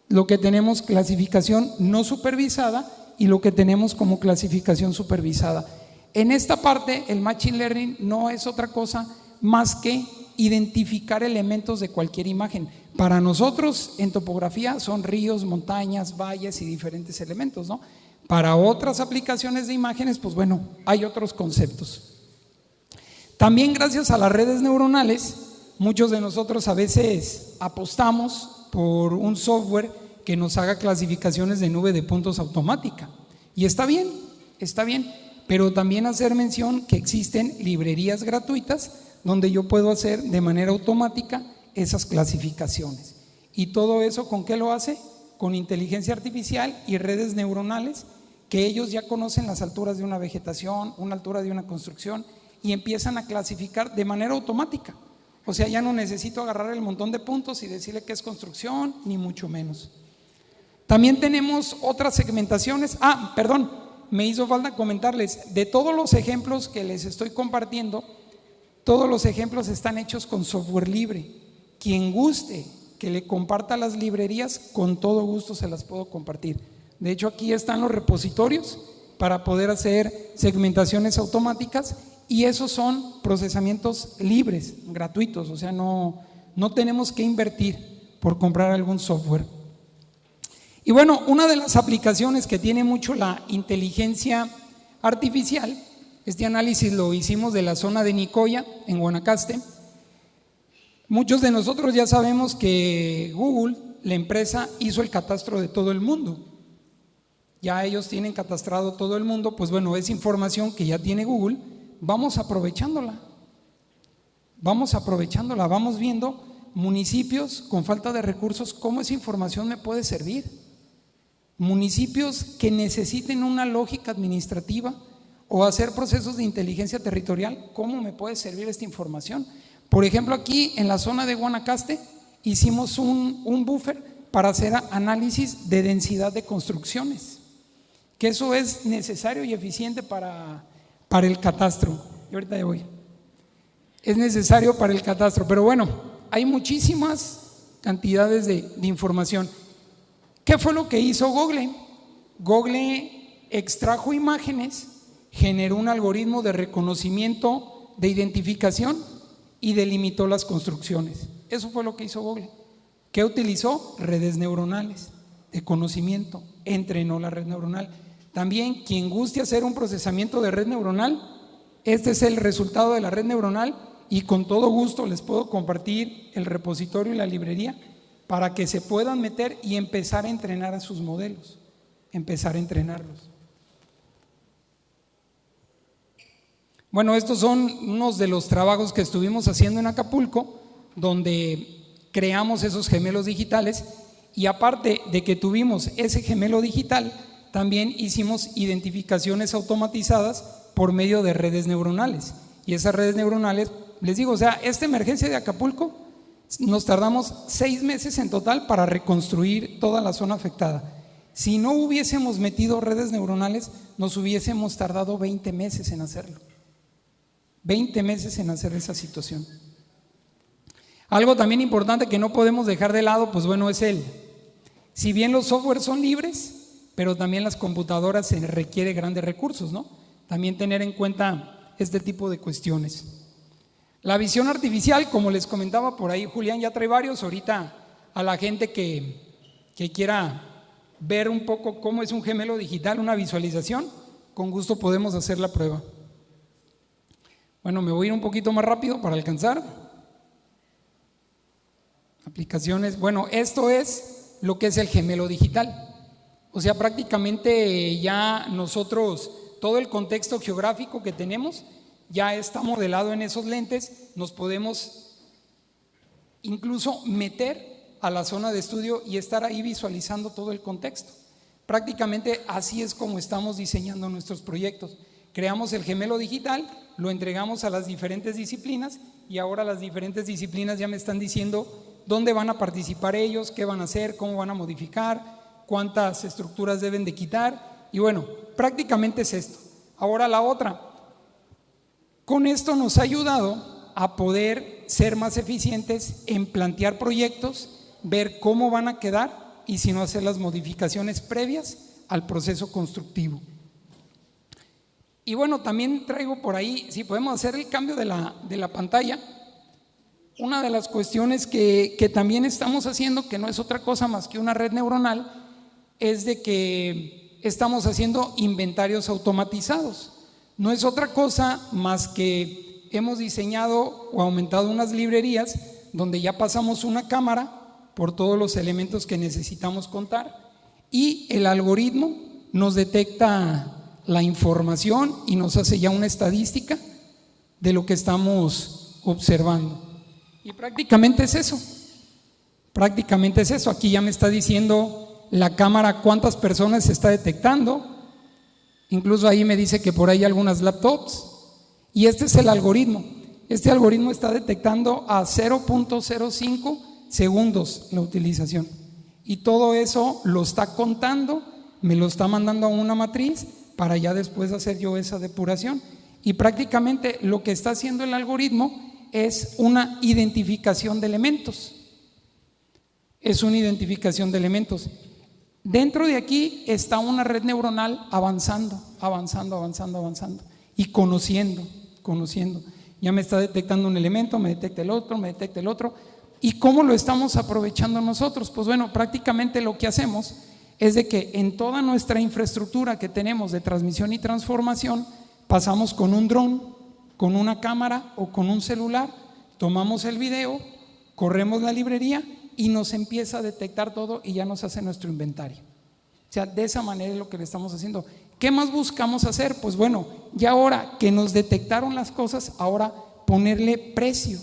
lo que tenemos clasificación no supervisada y lo que tenemos como clasificación supervisada. En esta parte, el machine learning no es otra cosa más que identificar elementos de cualquier imagen. Para nosotros en topografía son ríos, montañas, valles y diferentes elementos, ¿no? Para otras aplicaciones de imágenes, pues bueno, hay otros conceptos. También gracias a las redes neuronales, muchos de nosotros a veces apostamos por un software que nos haga clasificaciones de nube de puntos automática. Y está bien, pero también hacer mención que existen librerías gratuitas donde yo puedo hacer de manera automática esas clasificaciones. ¿Y todo eso con qué lo hace? Con inteligencia artificial y redes neuronales que ellos ya conocen las alturas de una vegetación, una altura de una construcción y empiezan a clasificar de manera automática. O sea, ya no necesito agarrar el montón de puntos y decirle que es construcción, ni mucho menos. También tenemos otras segmentaciones. Me hizo falta comentarles, de todos los ejemplos que les estoy compartiendo, todos los ejemplos están hechos con software libre. Quien guste que le comparta las librerías, con todo gusto se las puedo compartir. De hecho, aquí están los repositorios para poder hacer segmentaciones automáticas y esos son procesamientos libres, gratuitos, o sea, no tenemos que invertir por comprar algún software. Y bueno, una de las aplicaciones que tiene mucho la inteligencia artificial, este análisis lo hicimos de la zona de Nicoya, en Guanacaste. Muchos de nosotros ya sabemos que Google, la empresa, hizo el catastro de todo el mundo. Ya ellos tienen catastrado todo el mundo, pues bueno, es información que ya tiene Google, vamos aprovechándola, vamos viendo municipios con falta de recursos, cómo esa información me puede servir. Municipios que necesiten una lógica administrativa o hacer procesos de inteligencia territorial, ¿cómo me puede servir esta información? Por ejemplo, aquí en la zona de Guanacaste hicimos un buffer para hacer análisis de densidad de construcciones, que eso es necesario y eficiente para el catastro. Y ahorita ya voy. Es necesario para el catastro, pero bueno, hay muchísimas cantidades de información. ¿Qué fue lo que hizo Google? Google extrajo imágenes, generó un algoritmo de reconocimiento, de identificación y delimitó las construcciones. Eso fue lo que hizo Google. ¿Qué utilizó? Redes neuronales de conocimiento, entrenó la red neuronal. También quien guste hacer un procesamiento de red neuronal, este es el resultado de la red neuronal y con todo gusto les puedo compartir el repositorio y la librería para que se puedan meter y empezar a entrenar a sus modelos, empezar a entrenarlos. Bueno, estos son unos de los trabajos que estuvimos haciendo en Acapulco, donde creamos esos gemelos digitales y aparte de que tuvimos ese gemelo digital, también hicimos identificaciones automatizadas por medio de redes neuronales. Y esas redes neuronales, les digo, o sea, esta emergencia de Acapulco nos tardamos 6 meses en total para reconstruir toda la zona afectada. Si no hubiésemos metido redes neuronales, nos hubiésemos tardado 20 meses en hacerlo. 20 meses en hacer esa situación. Algo también importante que no podemos dejar de lado, pues bueno, es si bien los softwares son libres, pero también las computadoras se requiere grandes recursos, ¿no? También tener en cuenta este tipo de cuestiones. La visión artificial, como les comentaba por ahí, Julián ya trae varios. Ahorita a la gente que quiera ver un poco cómo es un gemelo digital, una visualización, con gusto podemos hacer la prueba. Bueno, me voy a ir un poquito más rápido para alcanzar. Aplicaciones. Bueno, esto es lo que es el gemelo digital. O sea, prácticamente ya nosotros, todo el contexto geográfico que tenemos ya está modelado en esos lentes. Nos podemos incluso meter a la zona de estudio y estar ahí visualizando todo el contexto. Prácticamente así es como estamos diseñando nuestros proyectos. Creamos el gemelo digital, lo entregamos a las diferentes disciplinas y ahora las diferentes disciplinas ya me están diciendo dónde van a participar ellos, qué van a hacer, cómo van a modificar, cuántas estructuras deben de quitar y bueno, prácticamente es esto. Ahora la otra, con esto nos ha ayudado a poder ser más eficientes en plantear proyectos, ver cómo van a quedar y si no hacer las modificaciones previas al proceso constructivo. Y bueno, también traigo por ahí, si podemos hacer el cambio de la pantalla, una de las cuestiones que también estamos haciendo, que no es otra cosa más que una red neuronal, es de que estamos haciendo inventarios automatizados. No es otra cosa más que hemos diseñado o aumentado unas librerías donde ya pasamos una cámara por todos los elementos que necesitamos contar y el algoritmo nos detecta la información y nos hace ya una estadística de lo que estamos observando. Y prácticamente es eso. Aquí ya me está diciendo la cámara cuántas personas se está detectando. Incluso ahí me dice que por ahí hay algunas laptops. Y este es el algoritmo. Este algoritmo está detectando a 0.05 segundos la utilización. Y todo eso lo está contando, me lo está mandando a una matriz para ya después hacer yo esa depuración. Y prácticamente lo que está haciendo el algoritmo es una identificación de elementos. Dentro de aquí está una red neuronal avanzando y conociendo. Ya me está detectando un elemento, me detecta el otro. ¿Y cómo lo estamos aprovechando nosotros? Pues bueno, prácticamente lo que hacemos es de que en toda nuestra infraestructura que tenemos de transmisión y transformación, pasamos con un dron, con una cámara o con un celular, tomamos el video, corremos la librería y nos empieza a detectar todo y ya nos hace nuestro inventario. O sea, de esa manera es lo que le estamos haciendo. ¿Qué más buscamos hacer? Pues bueno, ya ahora que nos detectaron las cosas, ahora ponerle precio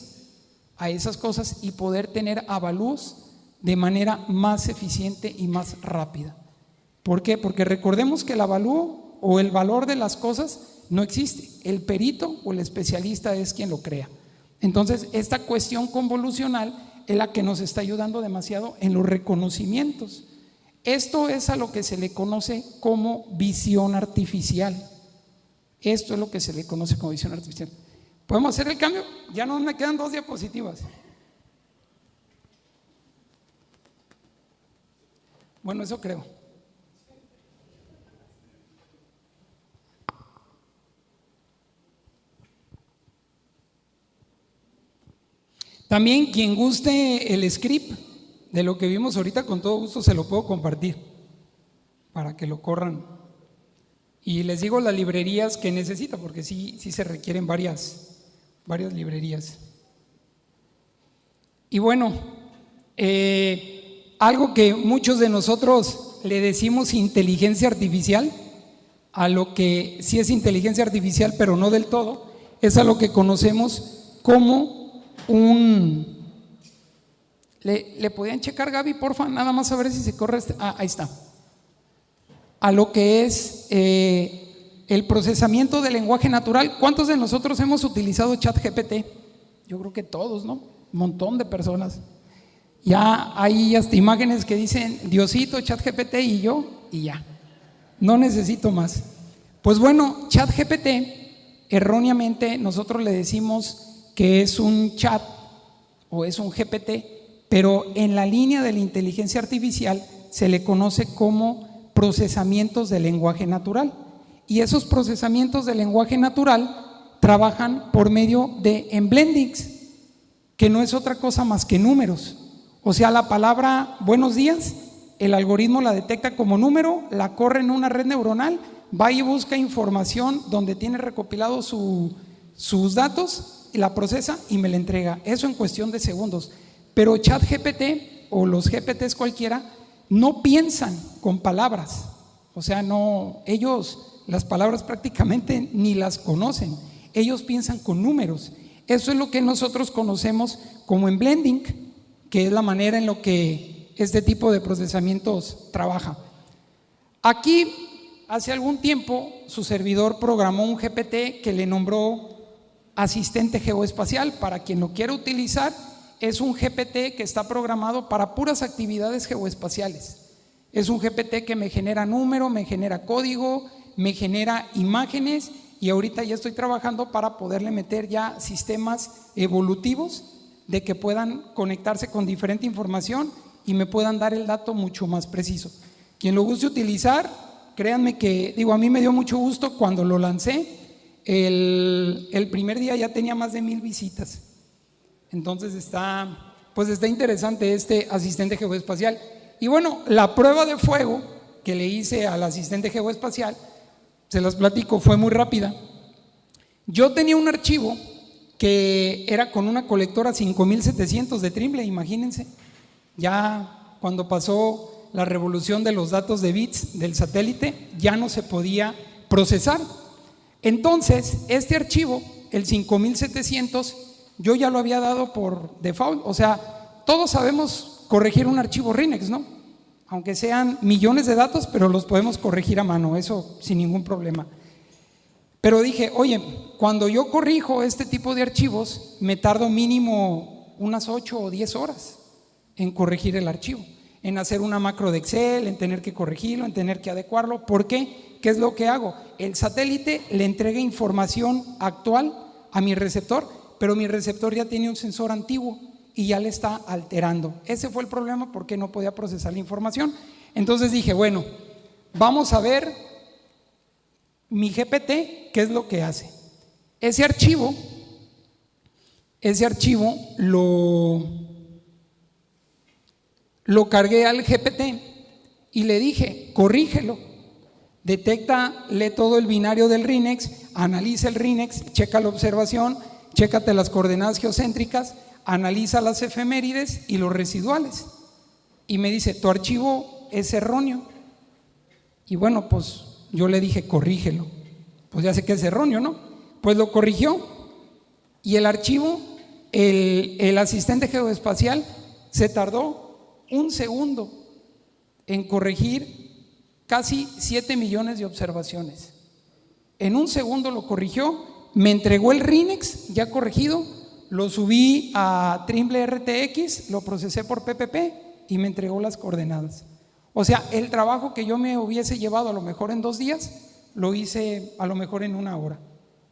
a esas cosas y poder tener avalúos de manera más eficiente y más rápida. ¿Por qué? Porque recordemos que el avalúo o el valor de las cosas no existe. El perito o el especialista es quien lo crea. Entonces, esta cuestión convolucional es la que nos está ayudando demasiado en los reconocimientos. Esto es a lo que se le conoce como visión artificial. Esto es lo que se le conoce como visión artificial. ¿Podemos hacer el cambio? Ya no me quedan 2 diapositivas. Bueno, eso creo. También quien guste el script, de lo que vimos ahorita, con todo gusto se lo puedo compartir para que lo corran. Y les digo las librerías que necesita, porque sí se requieren varias librerías. Y bueno, algo que muchos de nosotros le decimos inteligencia artificial, a lo que sí es inteligencia artificial, pero no del todo, es a lo que conocemos como ¿Le podían checar, Gaby, porfa? Nada más a ver si se corre ahí está. A lo que es el procesamiento del lenguaje natural. ¿Cuántos de nosotros hemos utilizado ChatGPT? Yo creo que todos, ¿no? Un montón de personas. Ya hay hasta imágenes que dicen Diosito, ChatGPT y yo, y ya. No necesito más. Pues bueno, ChatGPT, erróneamente nosotros le decimos que es un chat o es un GPT, pero en la línea de la inteligencia artificial se le conoce como procesamientos de lenguaje natural. Y esos procesamientos de lenguaje natural trabajan por medio de emblendings, que no es otra cosa más que números. O sea, la palabra buenos días, el algoritmo la detecta como número, la corre en una red neuronal, va y busca información donde tiene recopilado sus datos, la procesa y me la entrega. Eso en cuestión de segundos. Pero ChatGPT o los GPTs cualquiera no piensan con palabras. O sea, no, ellos las palabras prácticamente ni las conocen. Ellos piensan con números. Eso es lo que nosotros conocemos como emblending, que es la manera en lo que este tipo de procesamientos trabaja. Aquí, hace algún tiempo, su servidor programó un GPT que le nombró asistente geoespacial. Para quien lo quiera utilizar, es un GPT que está programado para puras actividades geoespaciales. Es un GPT que me genera número, me genera código, me genera imágenes, y ahorita ya estoy trabajando para poderle meter ya sistemas evolutivos de que puedan conectarse con diferente información y me puedan dar el dato mucho más preciso. Quien lo guste utilizar, créanme que, a mí me dio mucho gusto cuando lo lancé. El primer día ya tenía más de 1000 visitas. Entonces está interesante este asistente geoespacial. Y bueno, la prueba de fuego que le hice al asistente geoespacial, se las platico, fue muy rápida. Yo tenía un archivo que era con una colectora 5700 de Trimble, imagínense. Ya cuando pasó la revolución de los datos de bits del satélite, ya no se podía procesar. Entonces, este archivo, el 5700, yo ya lo había dado por default. O sea, todos sabemos corregir un archivo RINEX, ¿no? Aunque sean millones de datos, pero los podemos corregir a mano, eso sin ningún problema. Pero dije, oye, cuando yo corrijo este tipo de archivos, me tardo mínimo unas 8 o 10 horas en corregir el archivo, en hacer una macro de Excel, en tener que corregirlo, en tener que adecuarlo. ¿Por qué? ¿Qué es lo que hago? El satélite le entrega información actual a mi receptor, pero mi receptor ya tiene un sensor antiguo y ya le está alterando. Ese fue el problema, porque no podía procesar la información. Entonces dije, bueno, vamos a ver mi GPT, ¿qué es lo que hace? Ese archivo lo cargué al GPT y le dije, corrígelo, lee todo el binario del RINEX, analiza el RINEX, checa la observación, chécate las coordenadas geocéntricas, analiza las efemérides y los residuales. Y me dice, tu archivo es erróneo. Y bueno, pues yo le dije, corrígelo. Pues ya sé que es erróneo, ¿no? Pues lo corrigió. Y el archivo, el asistente geoespacial, se tardó 1 segundo en corregir casi 7 millones de observaciones. En 1 segundo lo corrigió, me entregó el RINEX ya corregido, lo subí a Trimble RTX, lo procesé por PPP y me entregó las coordenadas. O sea, el trabajo que yo me hubiese llevado a lo mejor en 2 días, lo hice a lo mejor en 1 hora.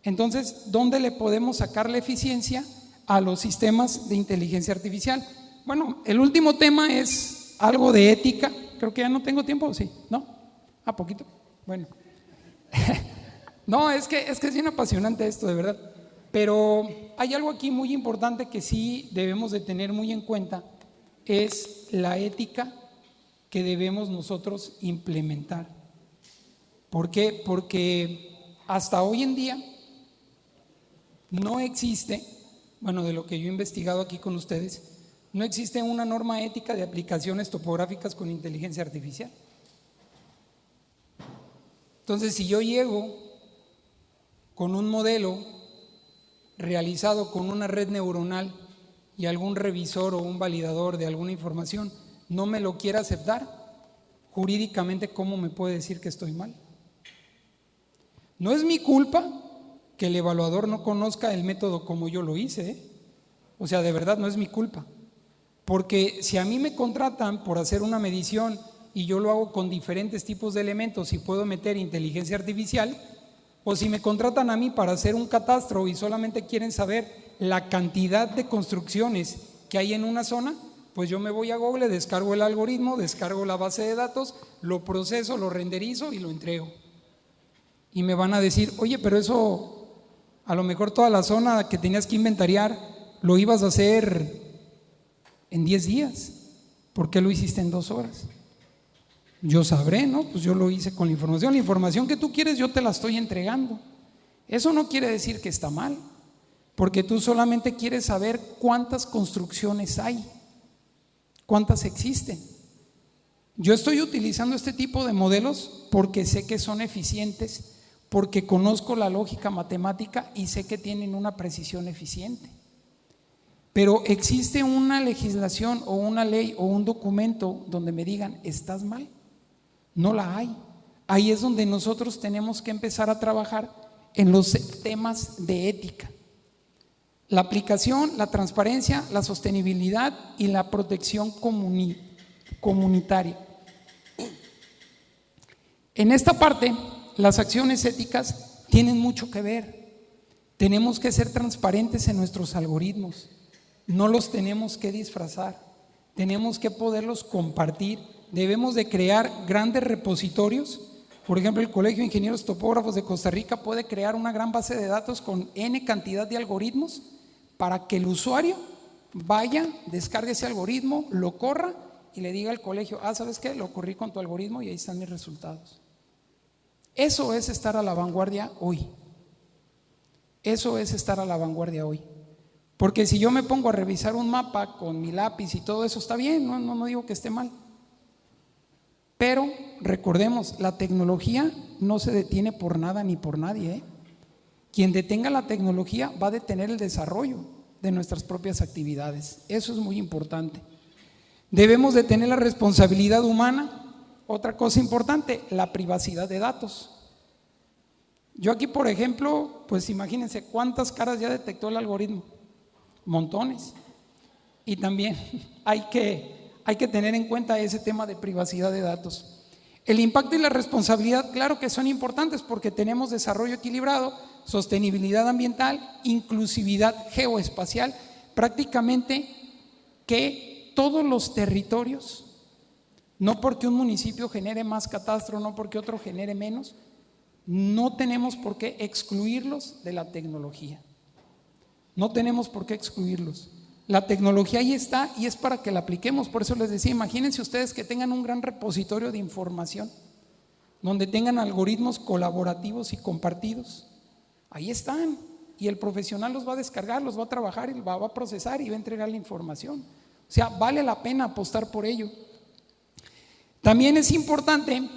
Entonces, ¿dónde le podemos sacar la eficiencia a los sistemas de inteligencia artificial? Bueno, el último tema es algo de ética. Creo que ya no tengo tiempo, ¿sí? ¿No? ¿Poquito? Bueno. No, es que es bien apasionante esto, de verdad. Pero hay algo aquí muy importante que sí debemos de tener muy en cuenta. es la ética que debemos nosotros implementar. ¿Por qué? Porque hasta hoy en día no existe, bueno, de lo que yo he investigado aquí con ustedes, no existe una norma ética de aplicaciones topográficas con inteligencia artificial. Entonces, si yo llego con un modelo realizado con una red neuronal y algún revisor o un validador de alguna información no me lo quiere aceptar, jurídicamente, ¿cómo me puede decir que estoy mal? No es mi culpa que el evaluador no conozca el método como yo lo hice, ¿eh? O sea, de verdad no es mi culpa, porque si a mí me contratan por hacer una medición y yo lo hago con diferentes tipos de elementos y puedo meter inteligencia artificial, o si me contratan a mí para hacer un catastro y solamente quieren saber la cantidad de construcciones que hay en una zona, pues yo me voy a Google, descargo el algoritmo, descargo la base de datos, lo proceso, lo renderizo y lo entrego. Y me van a decir, oye, pero eso, a lo mejor toda la zona que tenías que inventariar lo ibas a hacer en 10 días. ¿Por qué lo hiciste en 2 horas? Yo sabré, ¿no? Pues yo lo hice con la información que tú quieres yo te la estoy entregando. Eso no quiere decir que está mal, porque tú solamente quieres saber cuántas construcciones hay, cuántas existen. Yo estoy utilizando este tipo de modelos porque sé que son eficientes, porque conozco la lógica matemática y sé que tienen una precisión eficiente. Pero ¿existe una legislación o una ley o un documento donde me digan, estás mal? No la hay. Ahí es donde nosotros tenemos que empezar a trabajar en los temas de ética. La aplicación, la transparencia, la sostenibilidad y la protección comunitaria. En esta parte, las acciones éticas tienen mucho que ver. Tenemos que ser transparentes en nuestros algoritmos. No los tenemos que disfrazar. Tenemos que poderlos compartir. Debemos de crear grandes repositorios. Por ejemplo, el Colegio de Ingenieros Topógrafos de Costa Rica puede crear una gran base de datos con N cantidad de algoritmos para que el usuario vaya, descargue ese algoritmo, lo corra y le diga al colegio, ¿sabes qué? Lo corrí con tu algoritmo y ahí están mis resultados. Eso es estar a la vanguardia hoy. Eso es estar a la vanguardia hoy. Porque si yo me pongo a revisar un mapa con mi lápiz y todo eso está bien, no digo que esté mal. Pero recordemos, la tecnología no se detiene por nada ni por nadie, ¿eh? Quien detenga la tecnología va a detener el desarrollo de nuestras propias actividades. Eso es muy importante. Debemos de tener la responsabilidad humana. Otra cosa importante, la privacidad de datos. Yo aquí, por ejemplo, pues imagínense cuántas caras ya detectó el algoritmo. Montones. Y también hay que tener en cuenta ese tema de privacidad de datos. El impacto y la responsabilidad, claro que son importantes porque tenemos desarrollo equilibrado, sostenibilidad ambiental, inclusividad geoespacial, prácticamente que todos los territorios, no porque un municipio genere más catastro, no porque otro genere menos, no tenemos por qué excluirlos de la tecnología. No tenemos por qué excluirlos. La tecnología ahí está y es para que la apliquemos. Por eso les decía, imagínense ustedes que tengan un gran repositorio de información donde tengan algoritmos colaborativos y compartidos. Ahí están y el profesional los va a descargar, los va a trabajar y va a procesar y va a entregar la información. O sea, vale la pena apostar por ello. También es importante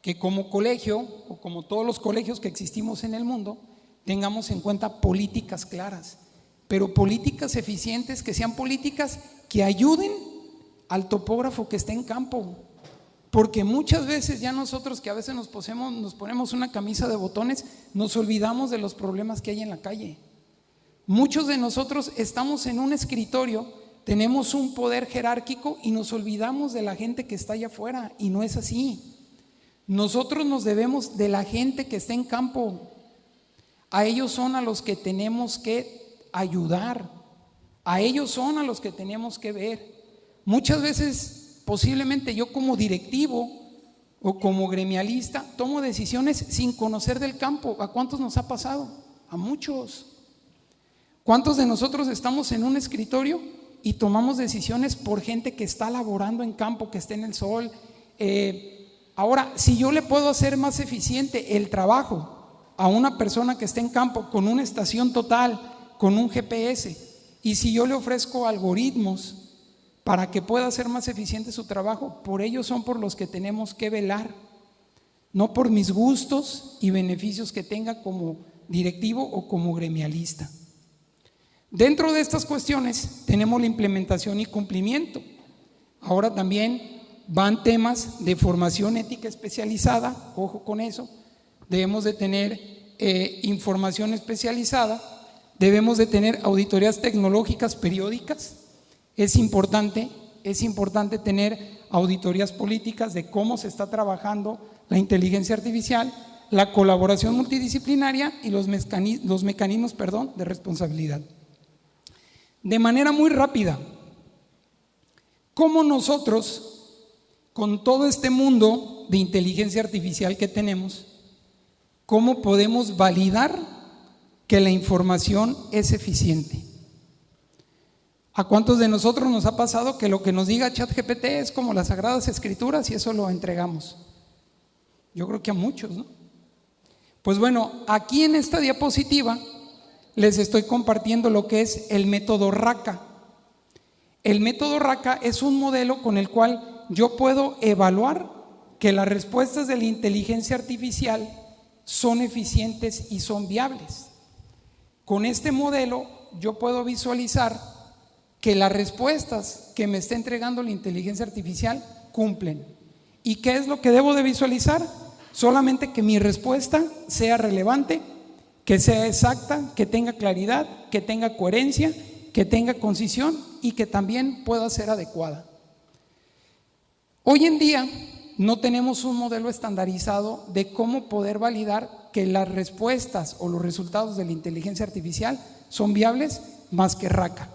que como colegio o como todos los colegios que existimos en el mundo tengamos en cuenta políticas claras, pero políticas eficientes, que sean políticas que ayuden al topógrafo que esté en campo, porque muchas veces ya nosotros que a veces nos ponemos una camisa de botones, nos olvidamos de los problemas que hay en la calle. Muchos de nosotros estamos en un escritorio, tenemos un poder jerárquico y nos olvidamos de la gente que está allá afuera, y no es así. Nosotros nos debemos de la gente que está en campo. A ellos son a los que tenemos que ayudar, a ellos son a los que tenemos que ver. Muchas veces, posiblemente yo como directivo o como gremialista tomo decisiones sin conocer del campo. ¿A cuántos nos ha pasado? A muchos. ¿Cuántos de nosotros estamos en un escritorio y tomamos decisiones por gente que está laborando en campo, que está en el sol. Ahora, si yo le puedo hacer más eficiente el trabajo a una persona que está en campo con una estación total, con un GPS, y si yo le ofrezco algoritmos para que pueda hacer más eficiente su trabajo, por ellos son por los que tenemos que velar, no por mis gustos y beneficios que tenga como directivo o como gremialista. Dentro de estas cuestiones tenemos la implementación y cumplimiento. Ahora también van temas de formación ética especializada, ojo con eso, debemos de tener información especializada, debemos de tener auditorías tecnológicas periódicas, es importante tener auditorías políticas de cómo se está trabajando la inteligencia artificial, la colaboración multidisciplinaria y los mecanismos de responsabilidad. De manera muy rápida, ¿cómo nosotros, con todo este mundo de inteligencia artificial que tenemos, cómo podemos validar que la información es eficiente? ¿A cuántos de nosotros nos ha pasado que lo que nos diga ChatGPT es como las Sagradas Escrituras y eso lo entregamos? Yo creo que a muchos, ¿no? Pues bueno, aquí en esta diapositiva les estoy compartiendo lo que es el método RACA. El método RACA es un modelo con el cual yo puedo evaluar que las respuestas de la inteligencia artificial son eficientes y son viables. Con este modelo yo puedo visualizar que las respuestas que me está entregando la inteligencia artificial cumplen. ¿Y qué es lo que debo de visualizar? Solamente que mi respuesta sea relevante, que sea exacta, que tenga claridad, que tenga coherencia, que tenga concisión y que también pueda ser adecuada. Hoy en día no tenemos un modelo estandarizado de cómo poder validar que las respuestas o los resultados de la inteligencia artificial son viables más que RACA.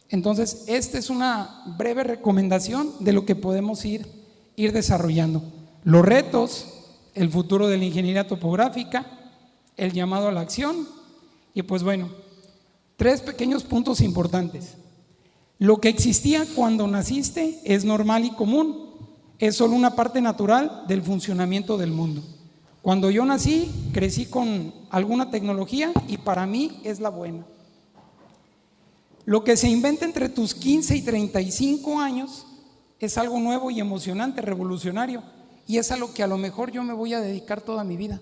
Entonces, esta es una breve recomendación de lo que podemos ir desarrollando. Los retos, el futuro de la ingeniería topográfica, el llamado a la acción y pues bueno, 3 pequeños puntos importantes. Lo que existía cuando naciste es normal y común, es solo una parte natural del funcionamiento del mundo. Cuando yo nací, crecí con alguna tecnología y para mí es la buena. Lo que se inventa entre tus 15 y 35 años es algo nuevo y emocionante, revolucionario, y es a lo que a lo mejor yo me voy a dedicar toda mi vida.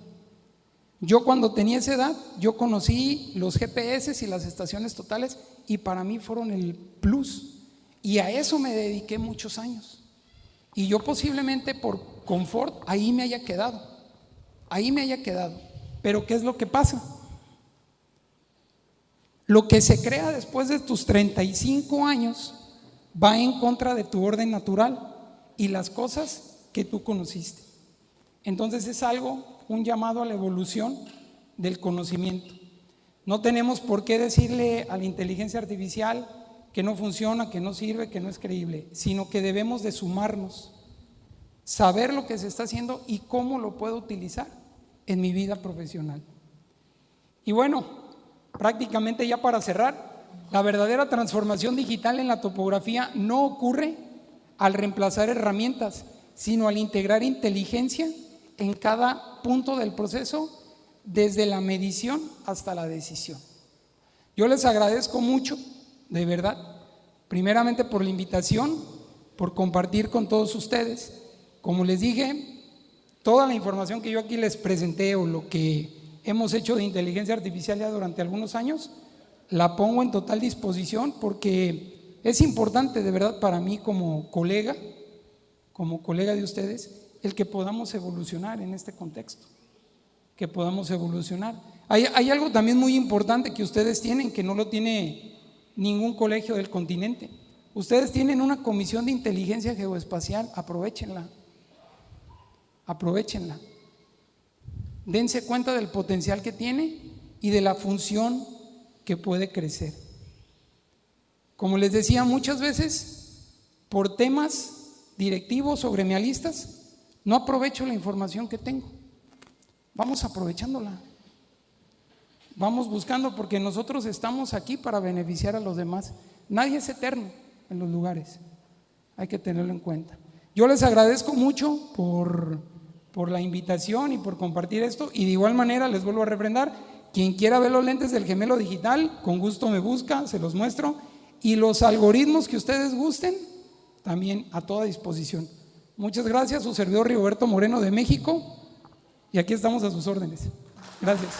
Yo cuando tenía esa edad, yo conocí los GPS y las estaciones totales y para mí fueron el plus, y a eso me dediqué muchos años. Y yo posiblemente por confort ahí me haya quedado. Pero ¿qué es lo que pasa? Lo que se crea después de tus 35 años va en contra de tu orden natural y las cosas que tú conociste. Entonces es un llamado a la evolución del conocimiento. No tenemos por qué decirle a la inteligencia artificial que no funciona, que no sirve, que no es creíble, sino que debemos de sumarnos, saber lo que se está haciendo y cómo lo puedo utilizar en mi vida profesional. Y bueno, prácticamente ya para cerrar, la verdadera transformación digital en la topografía no ocurre al reemplazar herramientas, sino al integrar inteligencia en cada punto del proceso, desde la medición hasta la decisión. Yo les agradezco mucho, de verdad, primeramente por la invitación, por compartir con todos ustedes. Como les dije, toda la información que yo aquí les presenté o lo que hemos hecho de inteligencia artificial ya durante algunos años, la pongo en total disposición porque es importante de verdad para mí como colega de ustedes, el que podamos evolucionar en este contexto, que podamos evolucionar. Hay algo también muy importante que ustedes tienen, que no lo tiene ningún colegio del continente. Ustedes tienen una comisión de inteligencia geoespacial, aprovechenla. Dense cuenta del potencial que tiene y de la función que puede crecer. Como les decía, muchas veces por temas directivos o gremialistas no aprovecho la información que tengo. Vamos aprovechándola, vamos buscando, porque nosotros estamos aquí para beneficiar a los demás. Nadie es eterno en los lugares, hay que tenerlo en cuenta. Yo les agradezco mucho por la invitación y por compartir esto, y de igual manera les vuelvo a refrendar, quien quiera ver los lentes del gemelo digital, con gusto me busca, se los muestro, y los algoritmos que ustedes gusten, también a toda disposición. Muchas gracias, su servidor Rigoberto Moreno de México, y aquí estamos a sus órdenes. Gracias.